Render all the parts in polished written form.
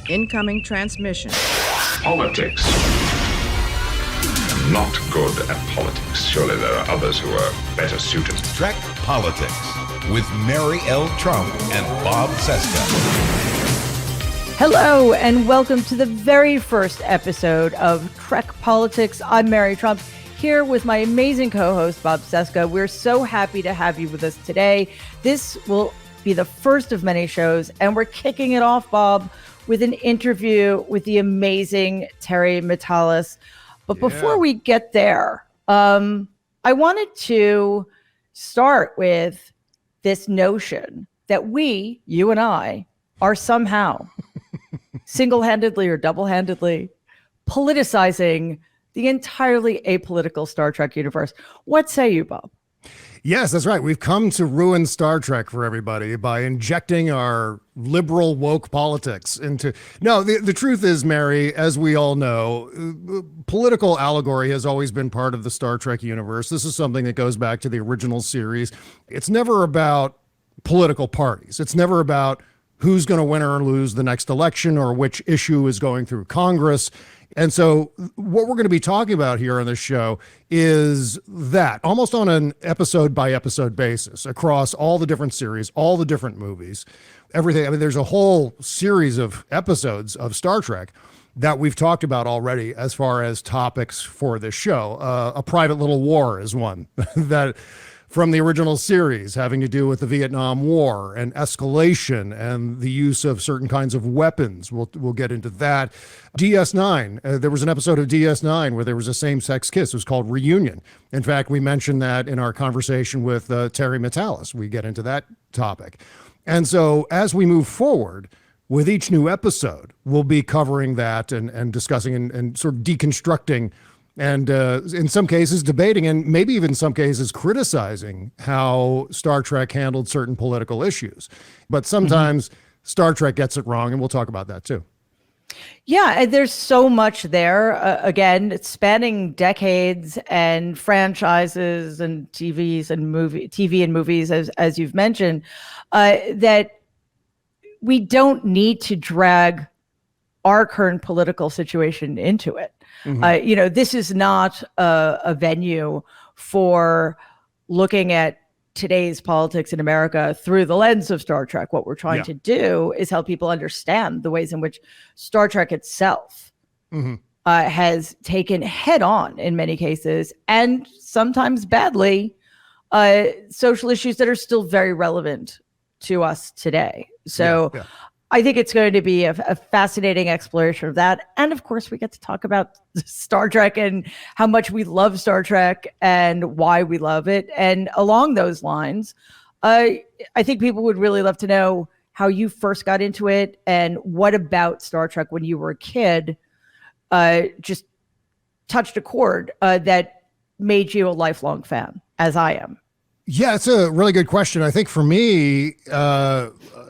Incoming transmission. Politics. I'm not good at politics. Surely there are others who are better suited. Trek Politics with Mary L. Trump and Bob Cesca. Hello, and welcome to the very first episode of Trek Politics. I'm Mary Trump, here with my amazing co-host, Bob Cesca. We're so happy to have you with us today. This will be the first of many shows, and we're kicking it off, Bob, with an interview with the amazing Terry Matalas. But before we get there, I wanted to start with this notion that we, you and I, are somehow single-handedly or double-handedly politicizing the entirely apolitical Star Trek universe. What say you, Bob? Yes, that's right. We've come to ruin Star Trek for everybody by injecting our liberal woke politics into... No, the truth is, Mary, as we all know, political allegory has always been part of the Star Trek universe. This is something that goes back to the original series. It's never about political parties. It's never about who's going to win or lose the next election or which issue is going through Congress. And so what we're going to be talking about here on this show is that almost on an episode by episode basis across all the different series, all the different movies, everything. I mean, there's a whole series of episodes of Star Trek that we've talked about already as far as topics for this show. A Private Little War is one that from the original series, having to do with the Vietnam War and escalation and the use of certain kinds of weapons. We'll get into that. DS9, there was an episode of DS9 where there was a same-sex kiss. It was called Reunion. In fact, we mentioned that in our conversation with Terry Matalas. We get into that topic. And so as we move forward with each new episode, we'll be covering that and discussing and sort of deconstructing and in some cases debating and maybe even in some cases criticizing how Star Trek handled certain political issues. But sometimes Star Trek gets it wrong, and we'll talk about that too. Yeah, there's so much there. Again, it's spanning decades and franchises and TV and movies, as you've mentioned, that we don't need to drag our current political situation into it. This is not a venue for looking at today's politics in America through the lens of Star Trek. What we're trying to do is help people understand the ways in which Star Trek itself has taken head on, in many cases, and sometimes badly, social issues that are still very relevant to us today. So I think it's going to be a fascinating exploration of that. And of course, we get to talk about Star Trek and how much we love Star Trek and why we love it. And along those lines, I think people would really love to know how you first got into it and what about Star Trek when you were a kid just touched a chord that made you a lifelong fan, as I am. Yeah, it's a really good question. I think for me,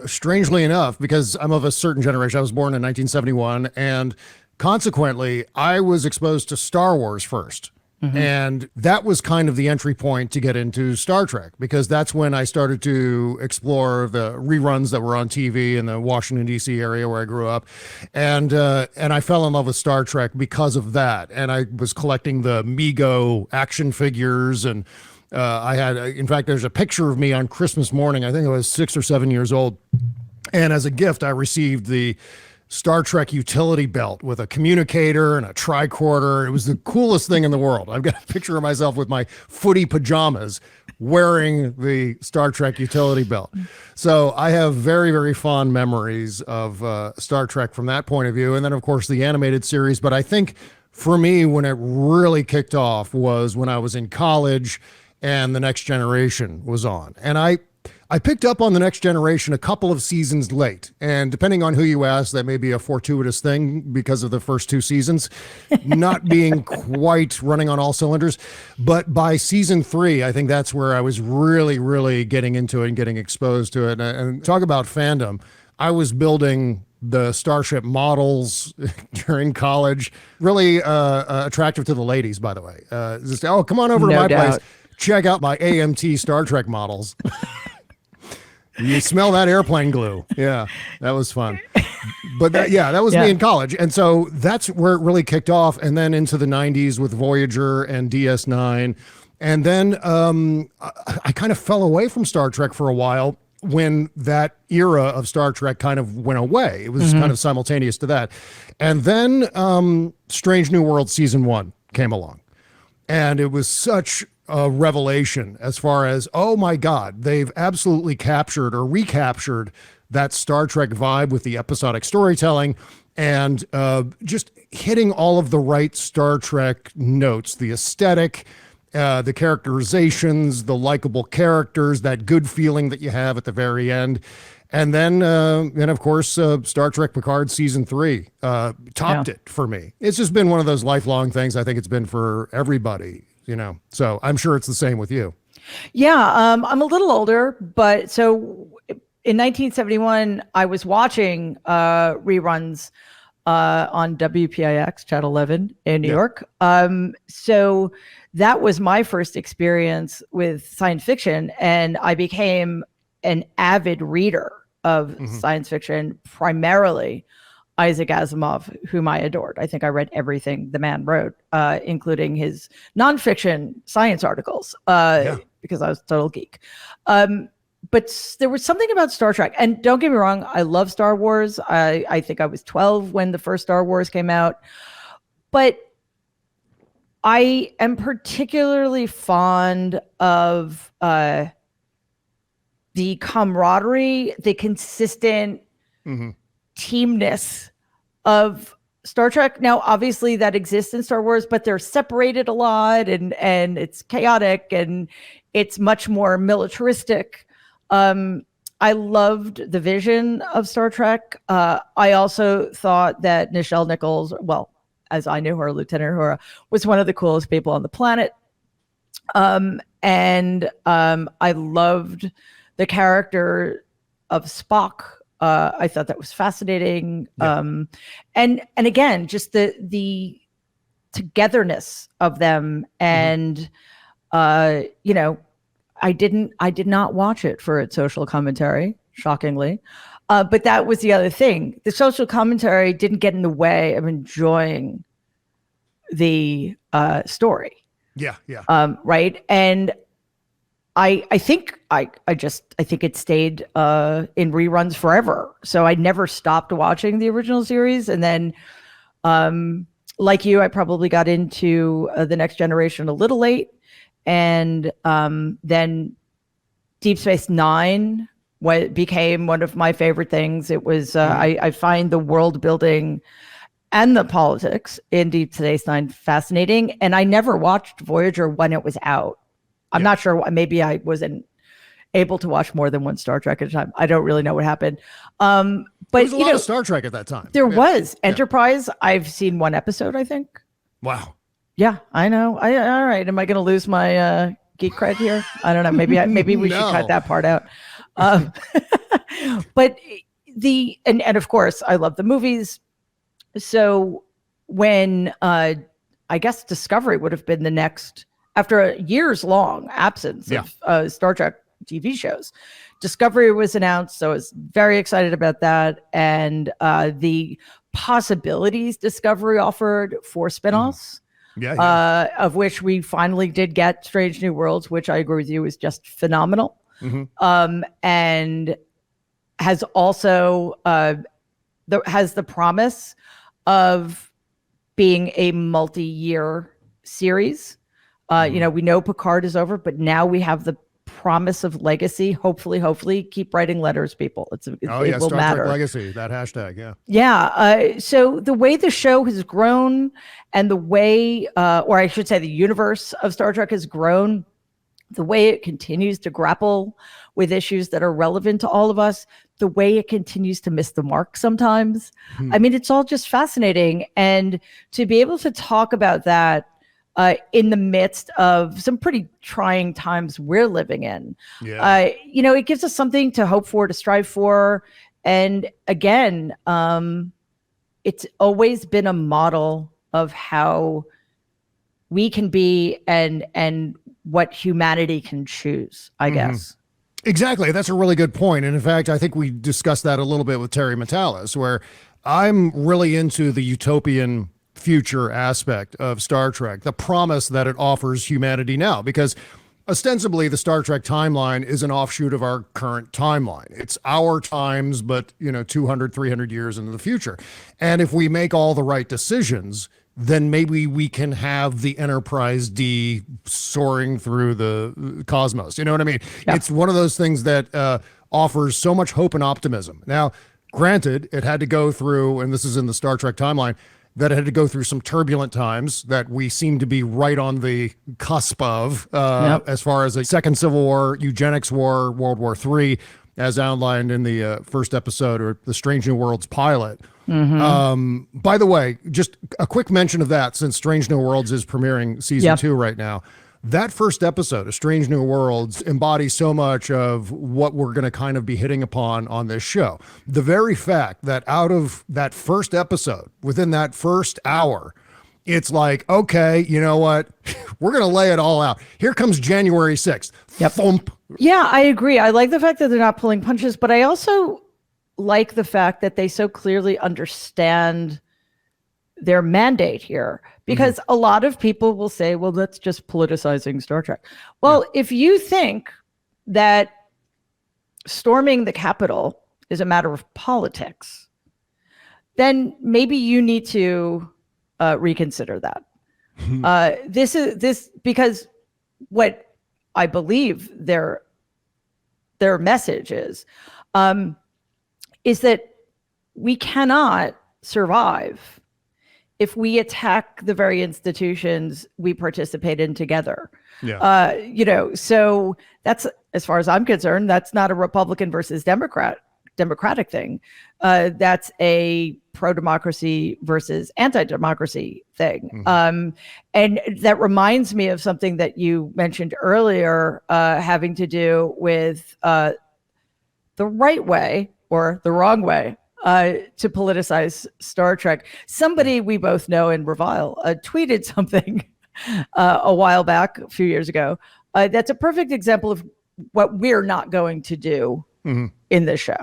strangely enough, because I'm of a certain generation, I was born in 1971, and consequently, I was exposed to Star Wars first. And that was kind of the entry point to get into Star Trek, because that's when I started to explore the reruns that were on TV in the Washington, D.C. area where I grew up. And I fell in love with Star Trek because of that. And I was collecting the Mego action figures, and I had, in fact, there's a picture of me on Christmas morning. I think I was 6 or 7 years old. And as a gift, I received the Star Trek utility belt with a communicator and a tricorder. It was the coolest thing in the world. I've got a picture of myself with my footy pajamas wearing the Star Trek utility belt. So I have very, very fond memories of Star Trek from that point of view. And then, of course, the animated series. But I think for me, when it really kicked off was when I was in college and The Next Generation was on. And I picked up on The Next Generation a couple of seasons late. And depending on who you ask, that may be a fortuitous thing because of the first 2 seasons not being quite running on all cylinders. But by season 3, I think that's where I was really, really getting into it and getting exposed to it. And talk about fandom. I was building the Starship models during college. Really attractive to the ladies, by the way. Just, oh, come on over to my place. Check out my AMT Star Trek models. You smell that airplane glue. Yeah, that was fun. But that was me in college. And so that's where it really kicked off. And then into the 90s with Voyager and DS9. And then I kind of fell away from Star Trek for a while when that era of Star Trek kind of went away. It was kind of simultaneous to that. And then Strange New World season 1 came along. And it was such a revelation as far as, oh my God, they've absolutely captured or recaptured that Star Trek vibe with the episodic storytelling and just hitting all of the right Star Trek notes, the aesthetic, the characterizations, the likable characters, that good feeling that you have at the very end. And then, of course, Star Trek Picard season 3 topped it for me. It's just been one of those lifelong things. I think it's been for everybody, so I'm sure it's the same with you. Yeah. I'm a little older, but so in 1971, I was watching reruns on WPIX Channel 11 in New York. So that was my first experience with science fiction, and I became an avid reader of science fiction, primarily Isaac Asimov, whom I adored. I think I read everything the man wrote, including his nonfiction science articles, because I was a total geek. But there was something about Star Trek, and don't get me wrong, I love Star Wars. I think I was 12 when the first Star Wars came out, but I am particularly fond of the camaraderie, the consistent teamness of Star Trek. Now, obviously that exists in Star Wars, but they're separated a lot and it's chaotic and it's much more militaristic. I loved the vision of Star Trek. I also thought that Nichelle Nichols, well, as I knew her, Lieutenant Uhura, was one of the coolest people on the planet. And I loved the character of Spock. I thought that was fascinating. And again, just the togetherness of them. And, I did not watch it for its social commentary, shockingly. But that was the other thing. The social commentary didn't get in the way of enjoying the story. Yeah. Right. And I think I think it stayed in reruns forever. So I never stopped watching the original series. And then like you, I probably got into The Next Generation a little late. And then Deep Space Nine became one of my favorite things. It was I find the world building and the politics in Deep Space Nine fascinating. And I never watched Voyager when it was out. I'm not sure why. Maybe I wasn't able to watch more than one Star Trek at a time. I don't really know what happened. But there was a lot of Star Trek at that time. There was Enterprise. I've seen one episode, I think. Wow. Yeah, I know. All right. Am I going to lose my geek cred here? I don't know. Maybe we should cut that part out. But and of course, I love the movies. So when I guess Discovery would have been the next, after a years long absence of Star Trek TV shows, Discovery was announced. So I was very excited about that. And the possibilities Discovery offered for spinoffs. Of which we finally did get Strange New Worlds, which I agree with you is just phenomenal. And has also has the promise of being a multi-year series. We know Picard is over, but now we have the promise of legacy. Hopefully keep writing letters, people. It will Star matter. Trek legacy, that hashtag. So the way the show has grown and the way, or I should say the universe of Star Trek has grown, the way it continues to grapple with issues that are relevant to all of us, the way it continues to miss the mark sometimes. I mean, it's all just fascinating. And to be able to talk about that in the midst of some pretty trying times we're living in, it gives us something to hope for, to strive for. And again, it's always been a model of how we can be and what humanity can choose, I guess. Exactly. That's a really good point. And in fact, I think we discussed that a little bit with Terry Matalas, where I'm really into the utopian future aspect of Star Trek, the promise that it offers humanity now, because ostensibly the Star Trek timeline is an offshoot of our current timeline. It's our times, but 200, 300 years into the future. And if we make all the right decisions, then maybe we can have the Enterprise D soaring through the cosmos. You know what I mean? Yeah. It's one of those things that offers so much hope and optimism. Now, granted, it had to go through, and this is in the Star Trek timeline, that it had to go through some turbulent times that we seem to be right on the cusp of, as far as a second Civil War, eugenics war, World War III, as outlined in the first episode or the Strange New Worlds pilot. Mm-hmm. By the way, just a quick mention of that, since Strange New Worlds is premiering season 2 right now. That first episode of Strange New Worlds embodies so much of what we're going to kind of be hitting upon on this show. The very fact that out of that first episode, within that first hour, it's like, okay, you know what? We're going to lay it all out. Here comes January 6th. Yep. Thump. Yeah, I agree. I like the fact that they're not pulling punches, but I also like the fact that they so clearly understand their mandate here, because a lot of people will say, well, that's just politicizing Star Trek. Well, if you think that storming the Capitol is a matter of politics, then maybe you need to reconsider that. This because what I believe their message is that we cannot survive if we attack the very institutions we participate in together. So that's, as far as I'm concerned, that's not a Republican versus Democratic thing. That's a pro-democracy versus anti-democracy thing. And that reminds me of something that you mentioned earlier, having to do with the right way or the wrong way to politicize Star Trek. Somebody we both know and revile tweeted something a while back, a few years ago. That's a perfect example of what we're not going to do in this show.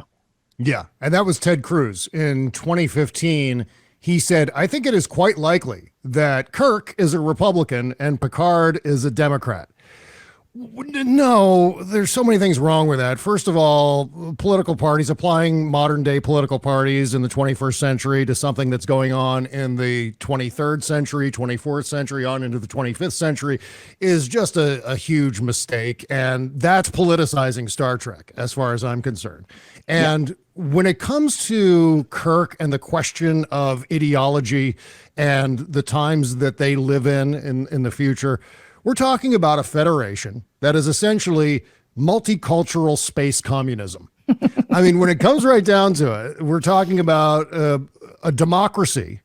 Yeah, and that was Ted Cruz. In 2015, he said, I think it is quite likely that Kirk is a Republican and Picard is a Democrat. No, there's so many things wrong with that. First of all, political parties, applying modern day political parties in the 21st century to something that's going on in the 23rd century, 24th century, on into the 25th century is just a huge mistake. And that's politicizing Star Trek, as far as I'm concerned. And when it comes to Kirk and the question of ideology and the times that they live in the future, we're talking about a federation that is essentially multicultural space communism. I mean, when it comes right down to it, we're talking about a democracy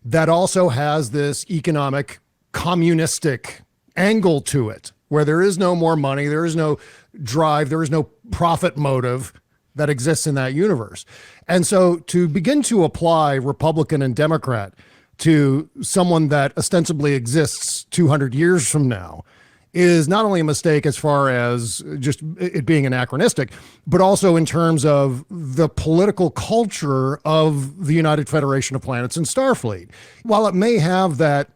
that also has this economic communistic angle to it, where there is no more money, there is no drive, there is no profit motive that exists in that universe. And so to begin to apply Republican and Democrat to someone that ostensibly exists 200 years from now is not only a mistake as far as just it being anachronistic, but also in terms of the political culture of the United Federation of Planets and Starfleet. While it may have that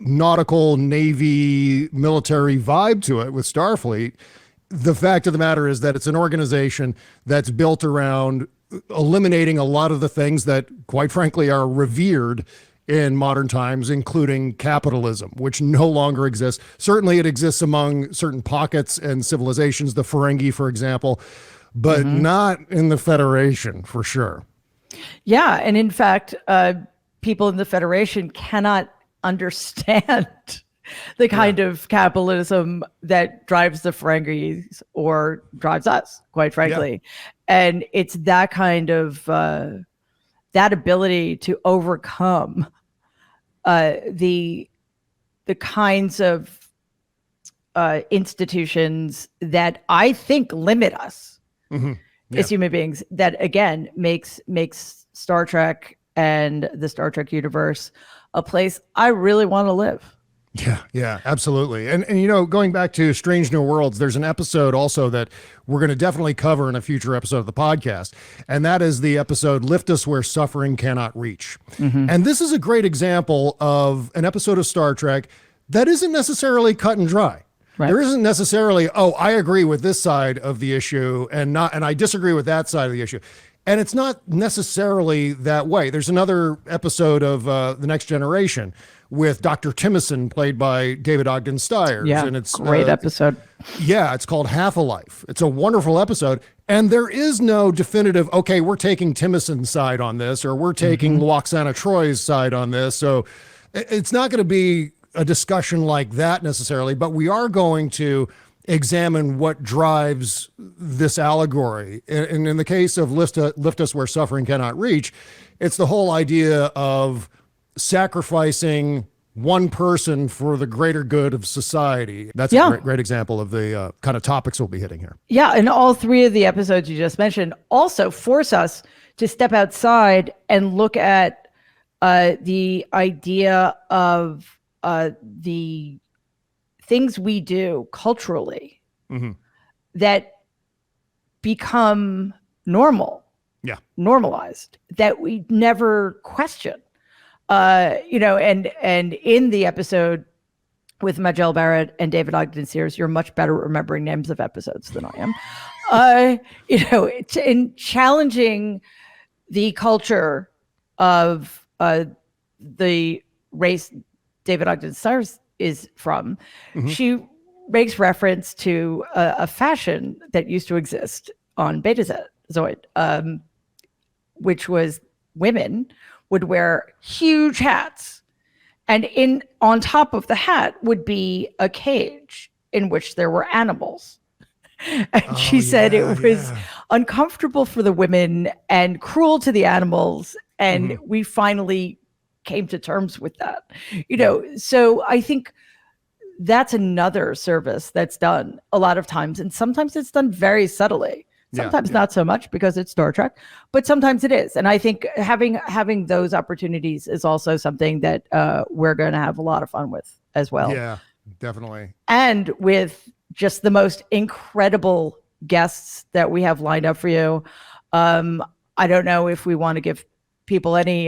nautical Navy military vibe to it with Starfleet, the fact of the matter is that it's an organization that's built around eliminating a lot of the things that, quite frankly, are revered in modern times, including capitalism, which no longer exists. Certainly it exists among certain pockets and civilizations, the Ferengi, for example, but not in the Federation, for sure. Yeah, and in fact, people in the Federation cannot understand the kind of capitalism that drives the Ferengis or drives us, quite frankly. And it's that kind of, that ability to overcome the kinds of institutions that I think limit us as human beings, that again makes Star Trek and the Star Trek universe a place I really want to live. Yeah, absolutely. And going back to Strange New Worlds, there's an episode also that we're going to definitely cover in a future episode of the podcast, and that is the episode "Lift Us Where Suffering Cannot Reach." And this is a great example of an episode of Star Trek that isn't necessarily cut and dry. Right. There isn't necessarily, oh, I agree with this side of the issue and I disagree with that side of the issue. And it's not necessarily that way. There's another episode of The Next Generation with Dr. Timison, played by David Ogden Stiers. Yeah, and it's great episode. Yeah, it's called Half a Life. It's a wonderful episode. And there is no definitive, okay, we're taking Timison's side on this, or we're taking Loxana Troy's side on this. So it's not going to be a discussion like that necessarily, but we are going to examine what drives this allegory. And in the case of Lift Us Where Suffering Cannot Reach, it's the whole idea of sacrificing one person for the greater good of society. That's a great example of the kind of topics we'll be hitting here. Yeah, and all three of the episodes you just mentioned also force us to step outside and look at the idea of the things we do culturally that become normalized, that we never question. And in the episode with Majel Barrett and David Ogden Stiers, you're much better at remembering names of episodes than I am. In challenging the culture of the race David Ogden Stiers is from, she makes reference to a fashion that used to exist on Betazoid, which was women would wear huge hats, and on top of the hat would be a cage in which there were animals. And she said it was uncomfortable for the women and cruel to the animals. And we finally came to terms with that. So I think that's another service that's done a lot of times. And sometimes it's done very subtly. Sometimes not so much because it's Star Trek, but sometimes it is. And I think having those opportunities is also something that we're going to have a lot of fun with as well. Yeah, definitely. And with just the most incredible guests that we have lined up for you. I don't know if we want to give people any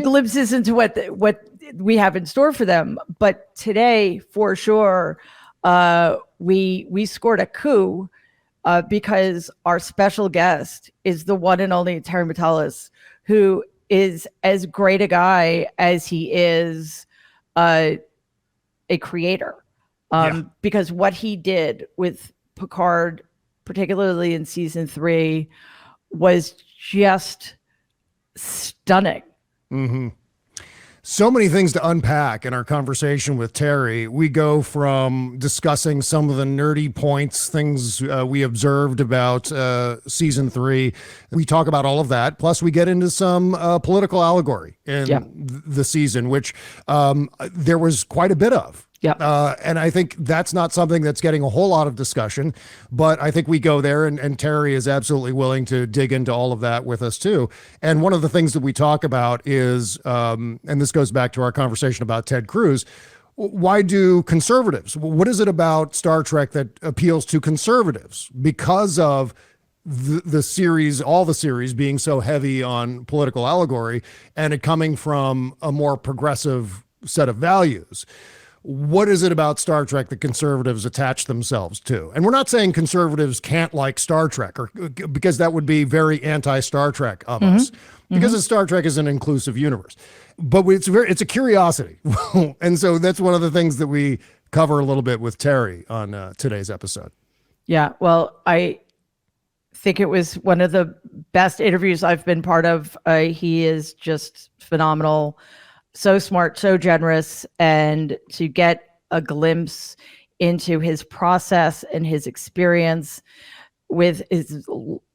glimpses into what we have in store for them, but today for sure, we scored a coup because our special guest is the one and only Terry Matalas, who is as great a guy as he is a creator. Because what he did with Picard, particularly in season 3, was just stunning. So many things to unpack in our conversation with Terry. We go from discussing some of the nerdy points, things we observed about season 3. We talk about all of that. Plus, we get into some political allegory in the season, which there was quite a bit of. And I think that's not something that's getting a whole lot of discussion, but I think we go there and Terry is absolutely willing to dig into all of that with us too. And one of the things that we talk about is, and this goes back to our conversation about Ted Cruz, why do conservatives, what is it about Star Trek that appeals to conservatives? Because of the series, all the series being so heavy on political allegory and it coming from a more progressive set of values. What is it about Star Trek that conservatives attach themselves to? And we're not saying conservatives can't like Star Trek, or because that would be very anti-Star Trek of us, because Star Trek is an inclusive universe. But it's a curiosity. And so that's one of the things that we cover a little bit with Terry on today's episode. Yeah, well, I think it was one of the best interviews I've been part of. He is just phenomenal. So smart, so generous, and to get a glimpse into his process and his experience with his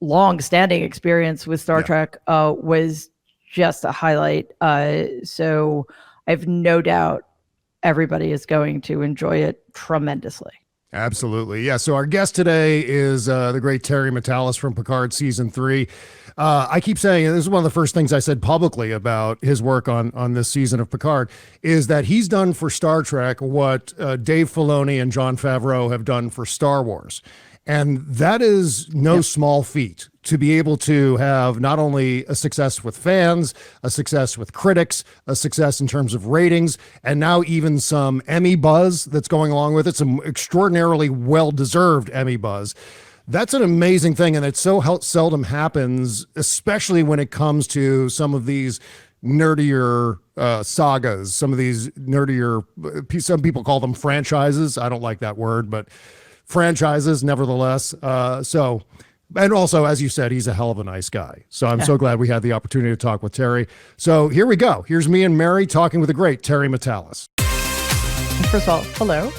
long-standing experience with Star Trek was just a highlight. So I have no doubt everybody is going to enjoy it tremendously. Absolutely. Yeah. So our guest today is the great Terry Matalas from Picard season 3. I keep saying, and this is one of the first things I said publicly about his work on this season of Picard, is that he's done for Star Trek what Dave Filoni and Jon Favreau have done for Star Wars. And that is no small feat, to be able to have not only a success with fans, a success with critics, a success in terms of ratings, and now even some Emmy buzz that's going along with it, some extraordinarily well-deserved Emmy buzz. That's an amazing thing, and it so seldom happens, especially when it comes to some of these nerdier sagas, some of these nerdier, some people call them franchises. I don't like that word, but franchises nevertheless. And also, as you said, he's a hell of a nice guy. So I'm so glad we had the opportunity to talk with Terry. So here we go. Here's me and Mary talking with the great Terry Matalas. First of all, hello.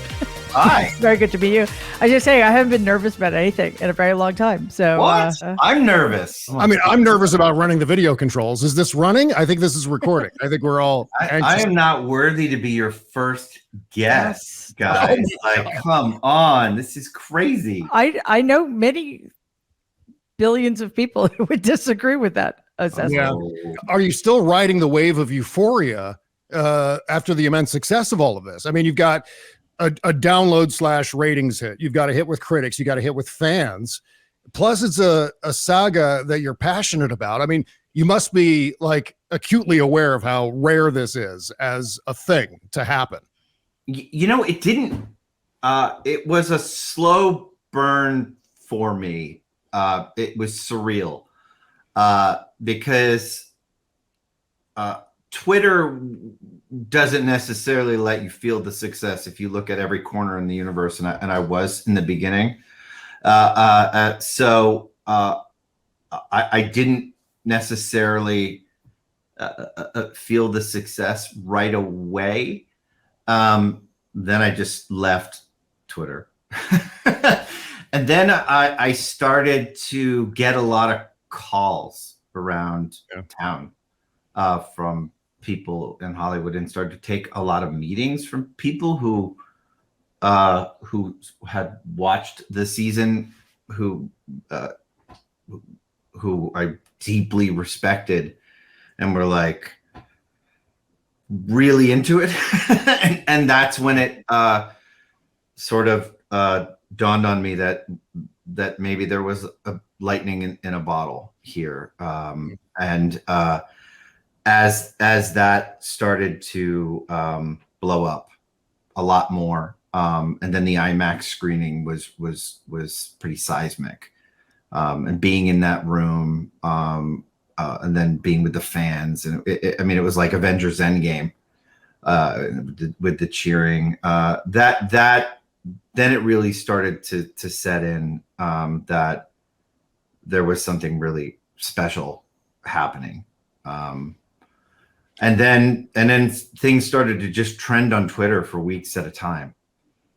Hi. It's very good to meet you. I just say I haven't been nervous about anything in a very long time. So what? I'm nervous. I mean, I'm nervous about running the video controls. Is this running? I think this is recording. I think we're all I am not worthy to be your first guest, guys. Like, come on. This is crazy. I know many billions of people who would disagree with that assessment. Yeah. Are you still riding the wave of euphoria after the immense success of all of this? I mean, you've got a download / ratings hit. You've got a hit with critics. You got a hit with fans. Plus, it's a saga that you're passionate about. I mean, you must be like acutely aware of how rare this is as a thing to happen. You know, it didn't. It was a slow burn for me. It was surreal because Twitter doesn't necessarily let you feel the success if you look at every corner in the universe, and I was in the beginning. So I didn't necessarily feel the success right away. Then I just left Twitter. And then I started to get a lot of calls around town from people in Hollywood, and started to take a lot of meetings from people who had watched the season, who I deeply respected, and were like really into it. and that's when it sort of dawned on me that maybe there was a lightning in a bottle here. And as that started to blow up a lot more, and then the IMAX screening was pretty seismic, and being in that room, and then being with the fans, and I mean, it was like Avengers Endgame with the cheering. Then it really started to set in, that there was something really special happening. And then things started to just trend on Twitter for weeks at a time.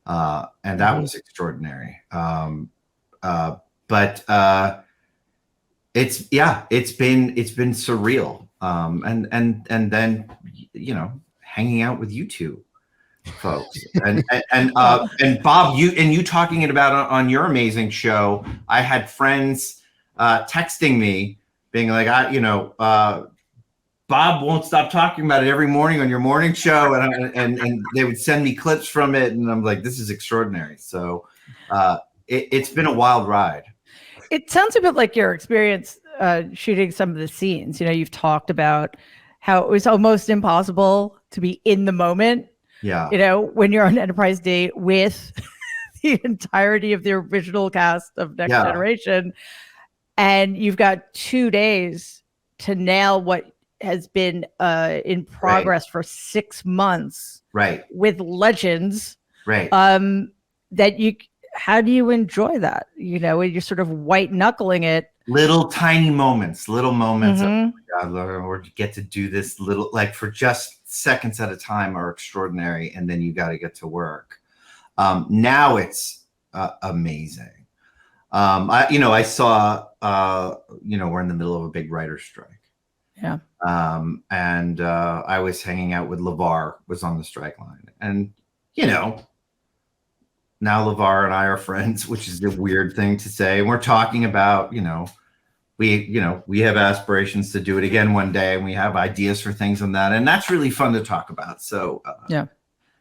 And that was extraordinary. But it's been surreal. And then, you know, hanging out with you two folks, and Bob, you talking it about on your amazing show. I had friends texting me being like, Bob won't stop talking about it every morning on your morning show, and they would send me clips from it, and I'm like, this is extraordinary. So it's been a wild ride. It sounds a bit like your experience shooting some of the scenes. You know, you've talked about how it was almost impossible to be in the moment. Yeah. You know, when you're on Enterprise D with the entirety of the original cast of Next Generation, and you've got 2 days to nail what has been in progress for 6 months, with legends, how do you enjoy that? You know, when you're sort of white knuckling it, little moments, oh my God, or to get to do this little, like, for just seconds at a time, are extraordinary, and then you got to get to work. Now it's amazing. I saw, we're in the middle of a big writer's strike. Yeah. And I was hanging out with LeVar, was on the strike line, and now LeVar and I are friends, which is a weird thing to say. And we're talking about, we have aspirations to do it again one day, and we have ideas for things on that. And that's really fun to talk about. So, Yeah.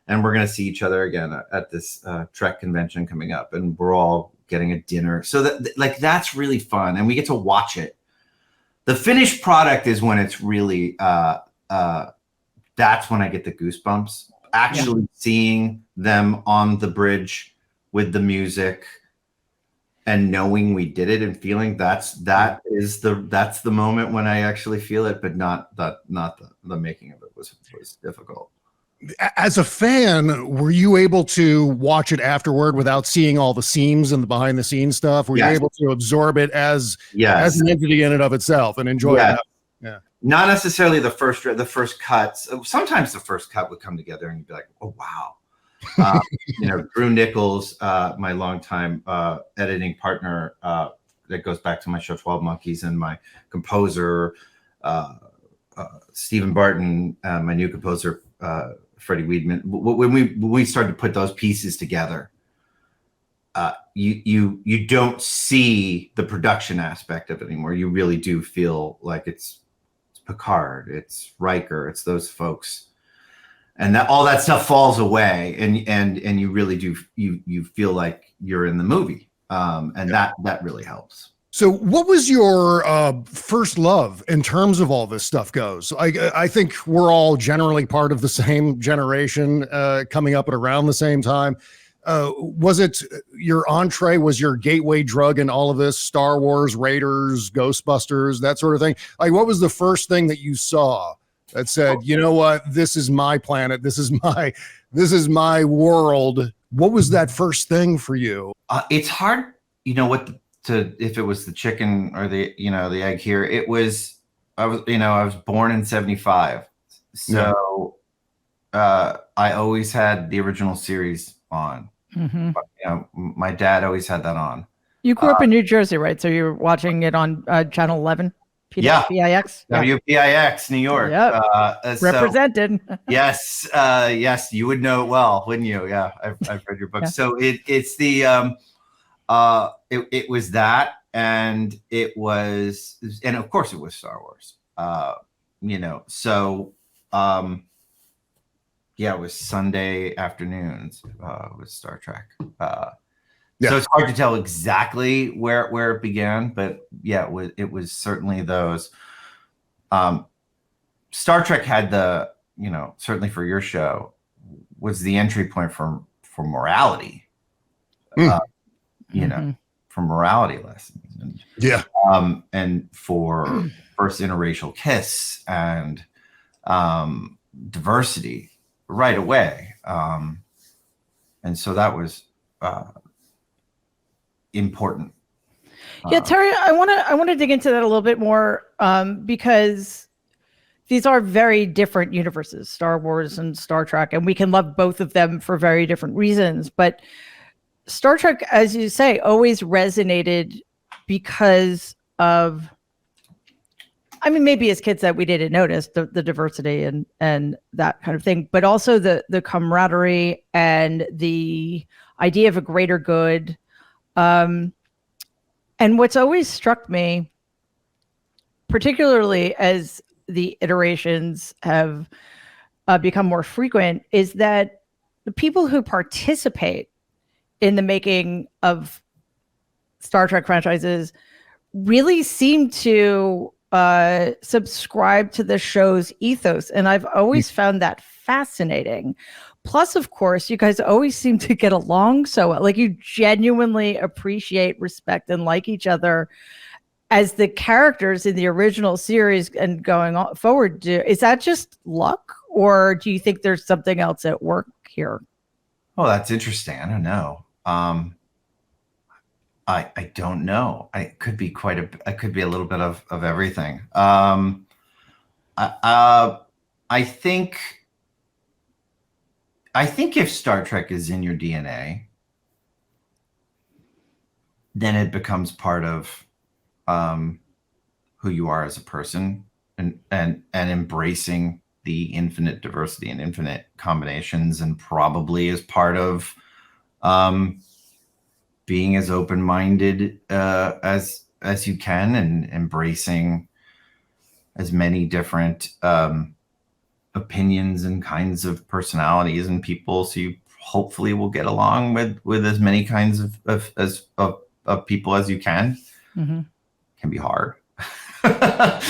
And we're going to see each other again at this Trek convention coming up, and we're all getting a dinner. So that's really fun, and we get to watch it. The finished product is when it's really, that's when I get the goosebumps. Actually seeing them on the bridge with the music and knowing we did it and feeling that's the moment when I actually feel it, but not the making of it was difficult. As a fan, were you able to watch it afterward without seeing all the seams and the behind the scenes stuff? Were you able to absorb it as an entity in and of itself and enjoy it? Yeah. Not necessarily the first cuts. Sometimes the first cut would come together and you'd be like, oh, wow. Drew Nichols, my longtime editing partner, that goes back to my show 12 Monkeys, and my composer, Stephen Barton, my new composer, Freddie Weidman. When we started to put those pieces together, you don't see the production aspect of it anymore. You really do feel like it's Picard, it's Riker, it's those folks, and that all that stuff falls away, and you really do you feel like you're in the movie, and that really helps. So what was your first love in terms of all this stuff goes? I think we're all generally part of the same generation, coming up at around the same time. Was it your entree, was your gateway drug in all of this? Star Wars, Raiders, Ghostbusters, that sort of thing? Like, what was the first thing that you saw that said, you know what, this is my planet, this is my world? What was that first thing for you? It's hard, if it was the chicken or the egg here. It was, I was born in 75. So I always had the original series on. Mm-hmm. My dad always had that on. You grew up in New Jersey, right? So you're watching it on channel 11? PIX? WPIX, New York. Yep. Represented. Yes. Yes. You would know it well, wouldn't you? Yeah. I've read your book. Yeah. So it's the, it was that, and of course it was Star Wars, so, it was Sunday afternoons, with Star Trek. So it's hard to tell exactly where it began, but it was certainly those. Star Trek had the, certainly for your show, was the entry point for morality. For morality lessons, and for first interracial kiss, and diversity right away, and so that was important. Terry, I want to dig into that a little bit more, because these are very different universes, Star Wars and Star Trek, and we can love both of them for very different reasons. But Star Trek, as you say, always resonated because of, maybe as kids that we didn't notice the diversity and that kind of thing, but also the camaraderie and the idea of a greater good. And what's always struck me, particularly as the iterations have become more frequent, is that the people who participate in the making of Star Trek franchises really seem to subscribe to the show's ethos. And I've always found that fascinating. Plus, of course, you guys always seem to get along so well. Like, you genuinely appreciate, respect, and like each other as the characters in the original series and going forward. Is that just luck, or do you think there's something else at work here? Oh, that's interesting. I don't know. I don't know. It could be it could be a little bit of everything. I think if Star Trek is in your DNA, then it becomes part of who you are as a person, and embracing the infinite diversity and infinite combinations, and probably is part of being as open-minded as you can, and embracing as many different opinions and kinds of personalities and people, so you hopefully will get along with as many kinds of people as you can. Mm-hmm. Can be hard. But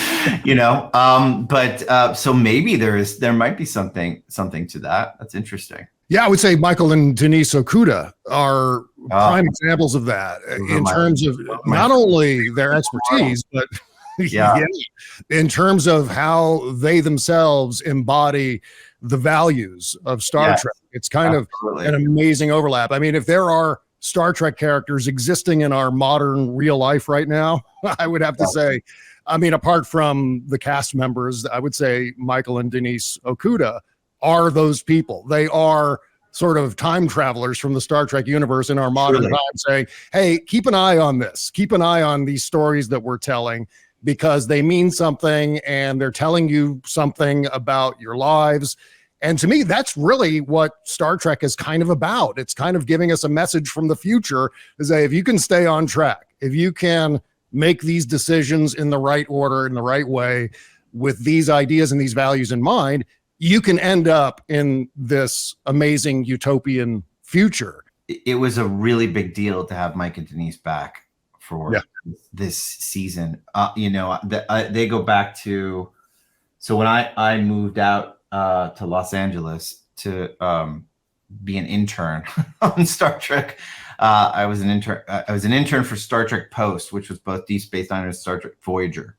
so maybe there might be something to that. That's interesting. Yeah, I would say Michael and Denise Okuda are prime examples of that in terms of not only their expertise, but in terms of how they themselves embody the values of Star Trek. It's kind of an amazing overlap. I mean, if there are Star Trek characters existing in our modern real life right now, I would have to say, I mean, apart from the cast members, I would say Michael and Denise Okuda are those people. They are sort of time travelers from the Star Trek universe in our modern time, saying, hey, keep an eye on this. Keep an eye on these stories that we're telling, because they mean something and they're telling you something about your lives. And to me, that's really what Star Trek is kind of about. It's kind of giving us a message from the future to say, if you can stay on track, if you can make these decisions in the right order, in the right way, with these ideas and these values in mind, you can end up in this amazing utopian future. It was a really big deal to have Mike and Denise back for this season. They go back to, so when I moved out to Los Angeles to be an intern on Star Trek, I was an intern for Star Trek Post, which was both Deep Space Nine and Star Trek Voyager.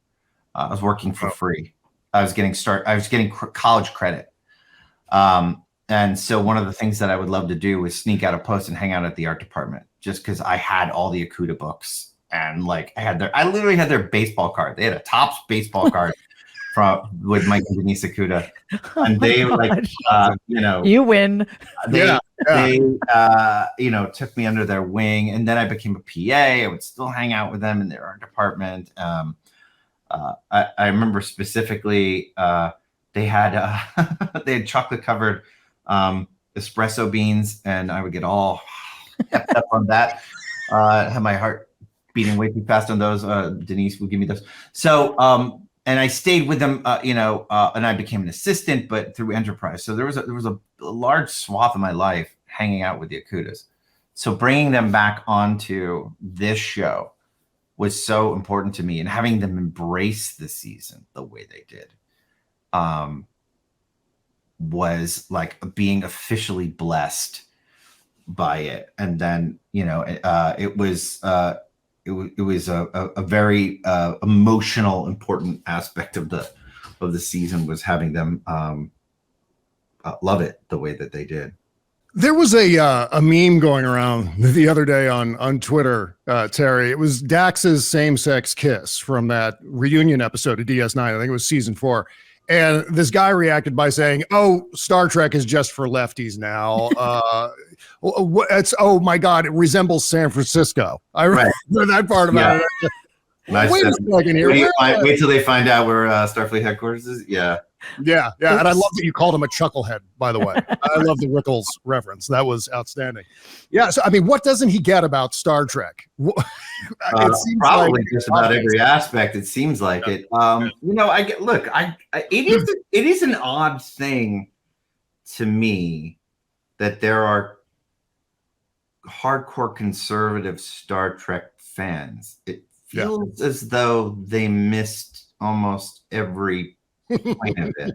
I was working for free. I was getting college credit. And so one of the things that I would love to do was sneak out of Post and hang out at the art department, just because I had all the Okuda books, and like I literally had their baseball card. They had a Topps baseball card with Mike and Denise Okuda, and they were like, you win. They took me under their wing, and then I became a PA. I would still hang out with them in their art department. I remember specifically they had chocolate covered espresso beans, and I would get all pepped up on that. Had my heart beating way too fast on those. Denise would give me those. So and I stayed with them, and I became an assistant, but through Enterprise. So there was a large swath of my life hanging out with the Okudas. So bringing them back onto this show was so important to me, and having them embrace the season the way they did was like being officially blessed by it. And then it was a very emotional, important aspect of the season, was having them love it the way that they did. There was a meme going around the other day on Twitter, Terry. It was Dax's same-sex kiss from that reunion episode of DS9. I think it was season 4. And this guy reacted by saying, "Oh, Star Trek is just for lefties now." Oh my God, it resembles San Francisco. I remember that part about it. Wait a second here. Wait till they find out where Starfleet headquarters is. Yeah. Yeah. And I love that you called him a chucklehead, by the way. I love the Rickles reference. That was outstanding. Yeah. So, I mean, what doesn't he get about Star Trek? It seems probably like just about every aspect. It seems like it. It is an odd thing to me that there are hardcore conservative Star Trek fans. It feels as though they missed almost every point of it.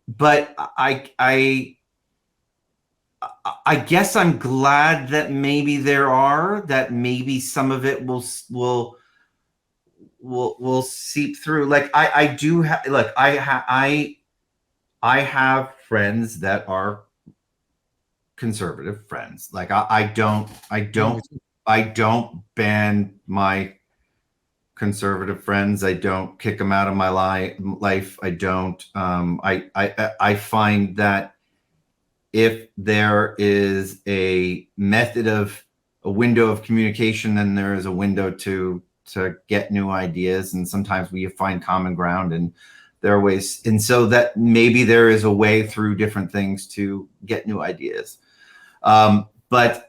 But I guess I'm glad that maybe that maybe some of it will seep through. Like I do have, like I have friends that are conservative friends. Like I don't ban my conservative friends. I don't kick them out of my life. I don't. I find that if there is a window of communication, then there is a window to get new ideas, and sometimes we find common ground, and there are ways, and so that maybe there is a way through different things to get new ideas. but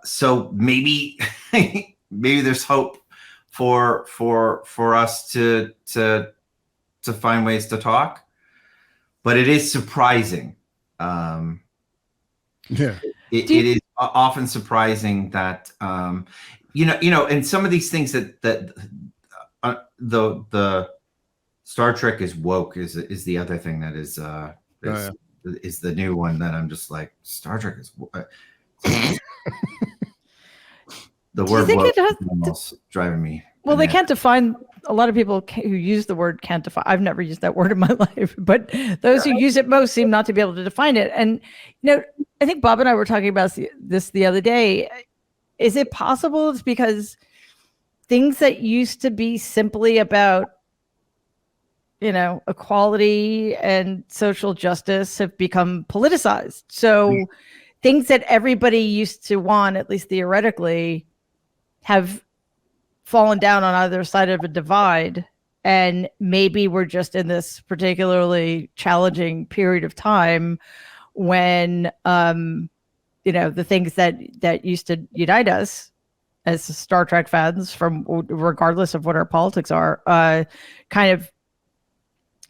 so maybe maybe there's hope for us to find ways to talk, but it is surprising. Yeah. It is often surprising that and some of these things that the Star Trek is woke is the other thing that is the new one that I'm just like, Star Trek is the word woke is almost driving me. Well, they can't define. A lot of people who use the word can't define. I've never used that word in my life, but those who use it most seem not to be able to define it. And I think Bob and I were talking about this the other day. Is it possible it's because things that used to be simply about equality and social justice have become politicized? So things that everybody used to want, at least theoretically, have fallen down on either side of a divide, and maybe we're just in this particularly challenging period of time when the things that used to unite us as Star Trek fans, from regardless of what our politics are, kind of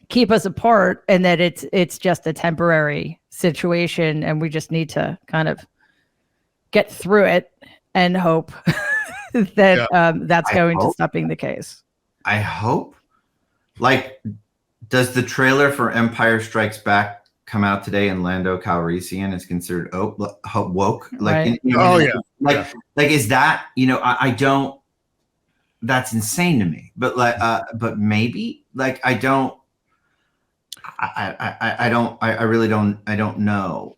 keep us apart, and that it's just a temporary situation, and we just need to kind of get through it and hope that that's going to stop being the case. I hope. Like, does the trailer for Empire Strikes Back come out today, and Lando Calrissian is considered woke? Like, right. Like is that, I don't. That's insane to me. But but maybe, like, I don't. I really don't. I don't know.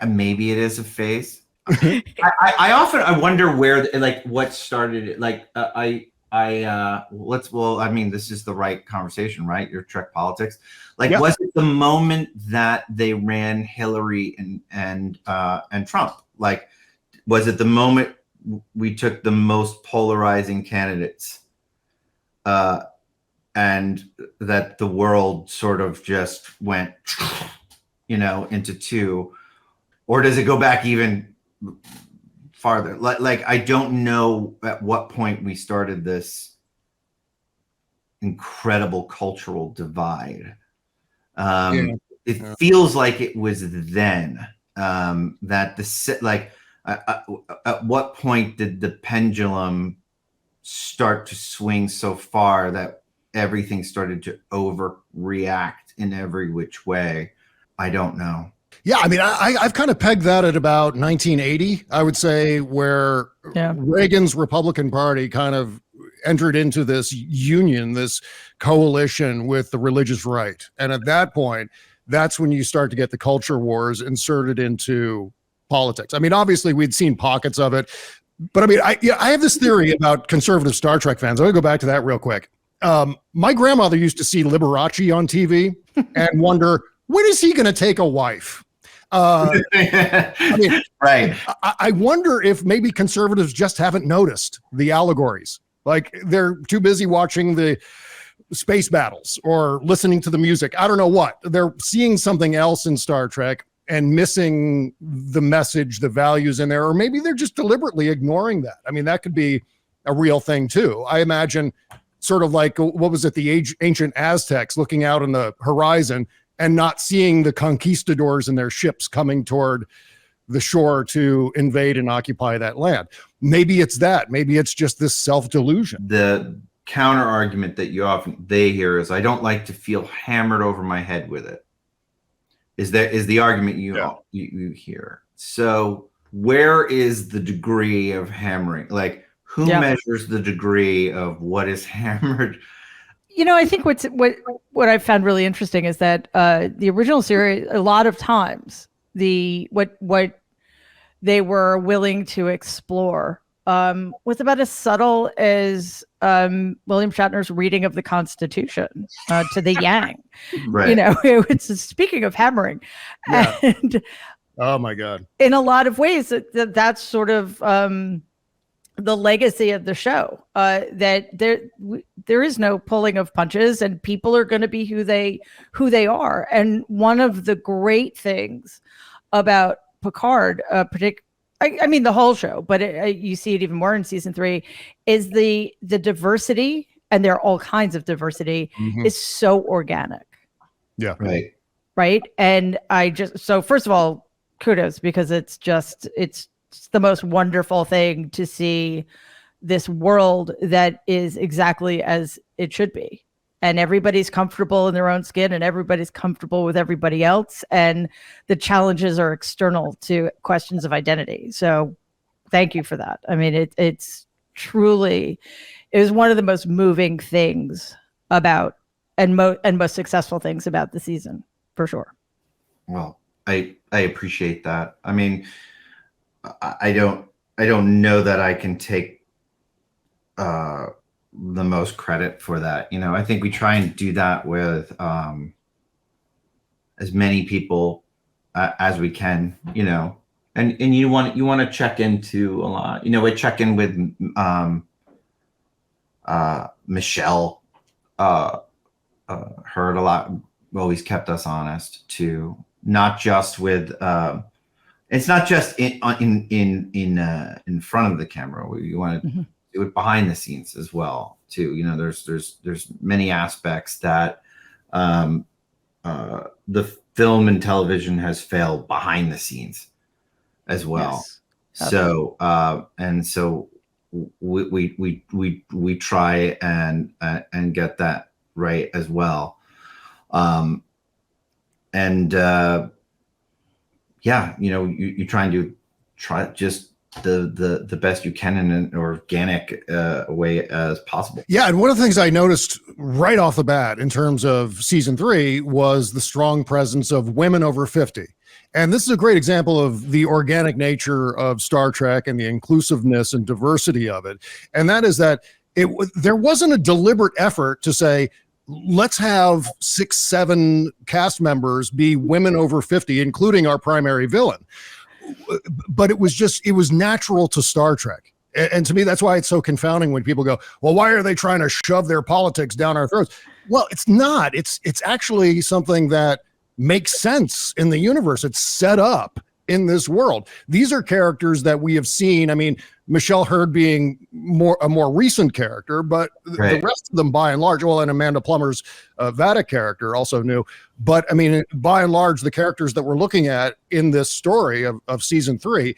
Maybe it is a phase. I wonder where, what started it. I mean, this is the right conversation, right? Your Trek politics. Was it the moment that they ran Hillary and Trump? Like, was it the moment we took the most polarizing candidates, and that the world sort of just went, into two, or does it go back even farther? I don't know at what point we started this incredible cultural divide. It feels like it was then, that at what point did the pendulum start to swing so far that everything started to overreact in every which way? I don't know. Yeah, I mean, I've kind of pegged that at about 1980, I would say, where Reagan's Republican Party kind of entered into this union, this coalition with the religious right. And at that point, that's when you start to get the culture wars inserted into politics. I mean, obviously, we'd seen pockets of it. But I mean, I have this theory about conservative Star Trek fans. I'm going to go back to that real quick. My grandmother used to see Liberace on TV and wonder, when is he going to take a wife? I mean, right. I wonder if maybe conservatives just haven't noticed the allegories. Like, they're too busy watching the space battles or listening to the music. I don't know what. They're seeing something else in Star Trek and missing the message, the values in there, or maybe they're just deliberately ignoring that. I mean, that could be a real thing too. I imagine sort of like, what was it, the ancient Aztecs looking out on the horizon and not seeing the conquistadors and their ships coming toward the shore to invade and occupy that land. Maybe it's that. Maybe it's just this self-delusion. The counter argument that they hear is, I don't like to feel hammered over my head with it. Is the argument you hear. So where is the degree of hammering? Like, who measures the degree of what is hammered? I think what I've found really interesting is that the original series, a lot of times, what they were willing to explore was about as subtle as William Shatner's reading of the Constitution to the Yang. Right. It's speaking of hammering, and oh my God, in a lot of ways, that's sort of the legacy of the show, that there is no pulling of punches, and people are going to be who they are. And one of the great things about Picard, I mean the whole show, but you see it even more in season 3, is the diversity, and there are all kinds of diversity, is so organic. Yeah. Right. And so first of all, kudos, because it's the most wonderful thing to see this world that is exactly as it should be. And everybody's comfortable in their own skin, and everybody's comfortable with everybody else. And the challenges are external to questions of identity. So thank you for that. I mean, it's truly, it was one of the most moving things about, and most successful things about the season, for sure. Well, I appreciate that. I mean, I don't know that I can take the most credit for that. You know, I think we try and do that with as many people as we can, you know, and you want to check into a lot, you know, we check in with Michelle, heard a lot, always kept us honest too, not just with it's not just in front of the camera. We want to do it behind the scenes as well too. You know, there's many aspects that the film and television has failed behind the scenes as well. Yes. So and so we try and get that right as well. Yeah, you know, you try and try just the best you can in an organic way as possible. Yeah, and one of the things I noticed right off the bat in terms of season 3 was the strong presence of women over 50. And this is a great example of the organic nature of Star Trek and the inclusiveness and diversity of it. And that is that there wasn't a deliberate effort to say, let's have 6-7 cast members be women over 50, including our primary villain. But it was natural to Star Trek. And to me, that's why it's so confounding when people go, well, why are they trying to shove their politics down our throats? Well, it's not. It's actually something that makes sense in the universe. It's set up in this world. These are characters that we have seen. I mean, Michelle Hurd being a more recent character, but the rest of them, by and large, well, and Amanda Plummer's Vada character also new. But I mean, by and large, the characters that we're looking at in this story of season 3,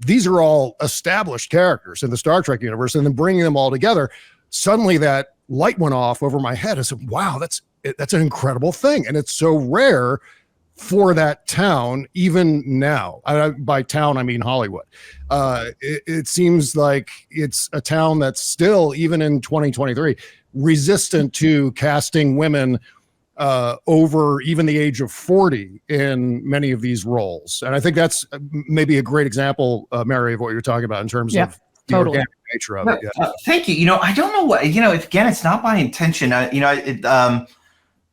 these are all established characters in the Star Trek universe, and then bringing them all together, suddenly that light went off over my head. I said, wow, that's an incredible thing. And it's so rare for that town, even now. By town, I mean Hollywood. It seems like it's a town that's still, even in 2023, resistant to casting women over even the age of 40 in many of these roles. And I think that's maybe a great example, Mary, of what you're talking about in terms of the organic nature of it. Yeah. Thank you. You know, I don't know what, you know, again, it's not my intention.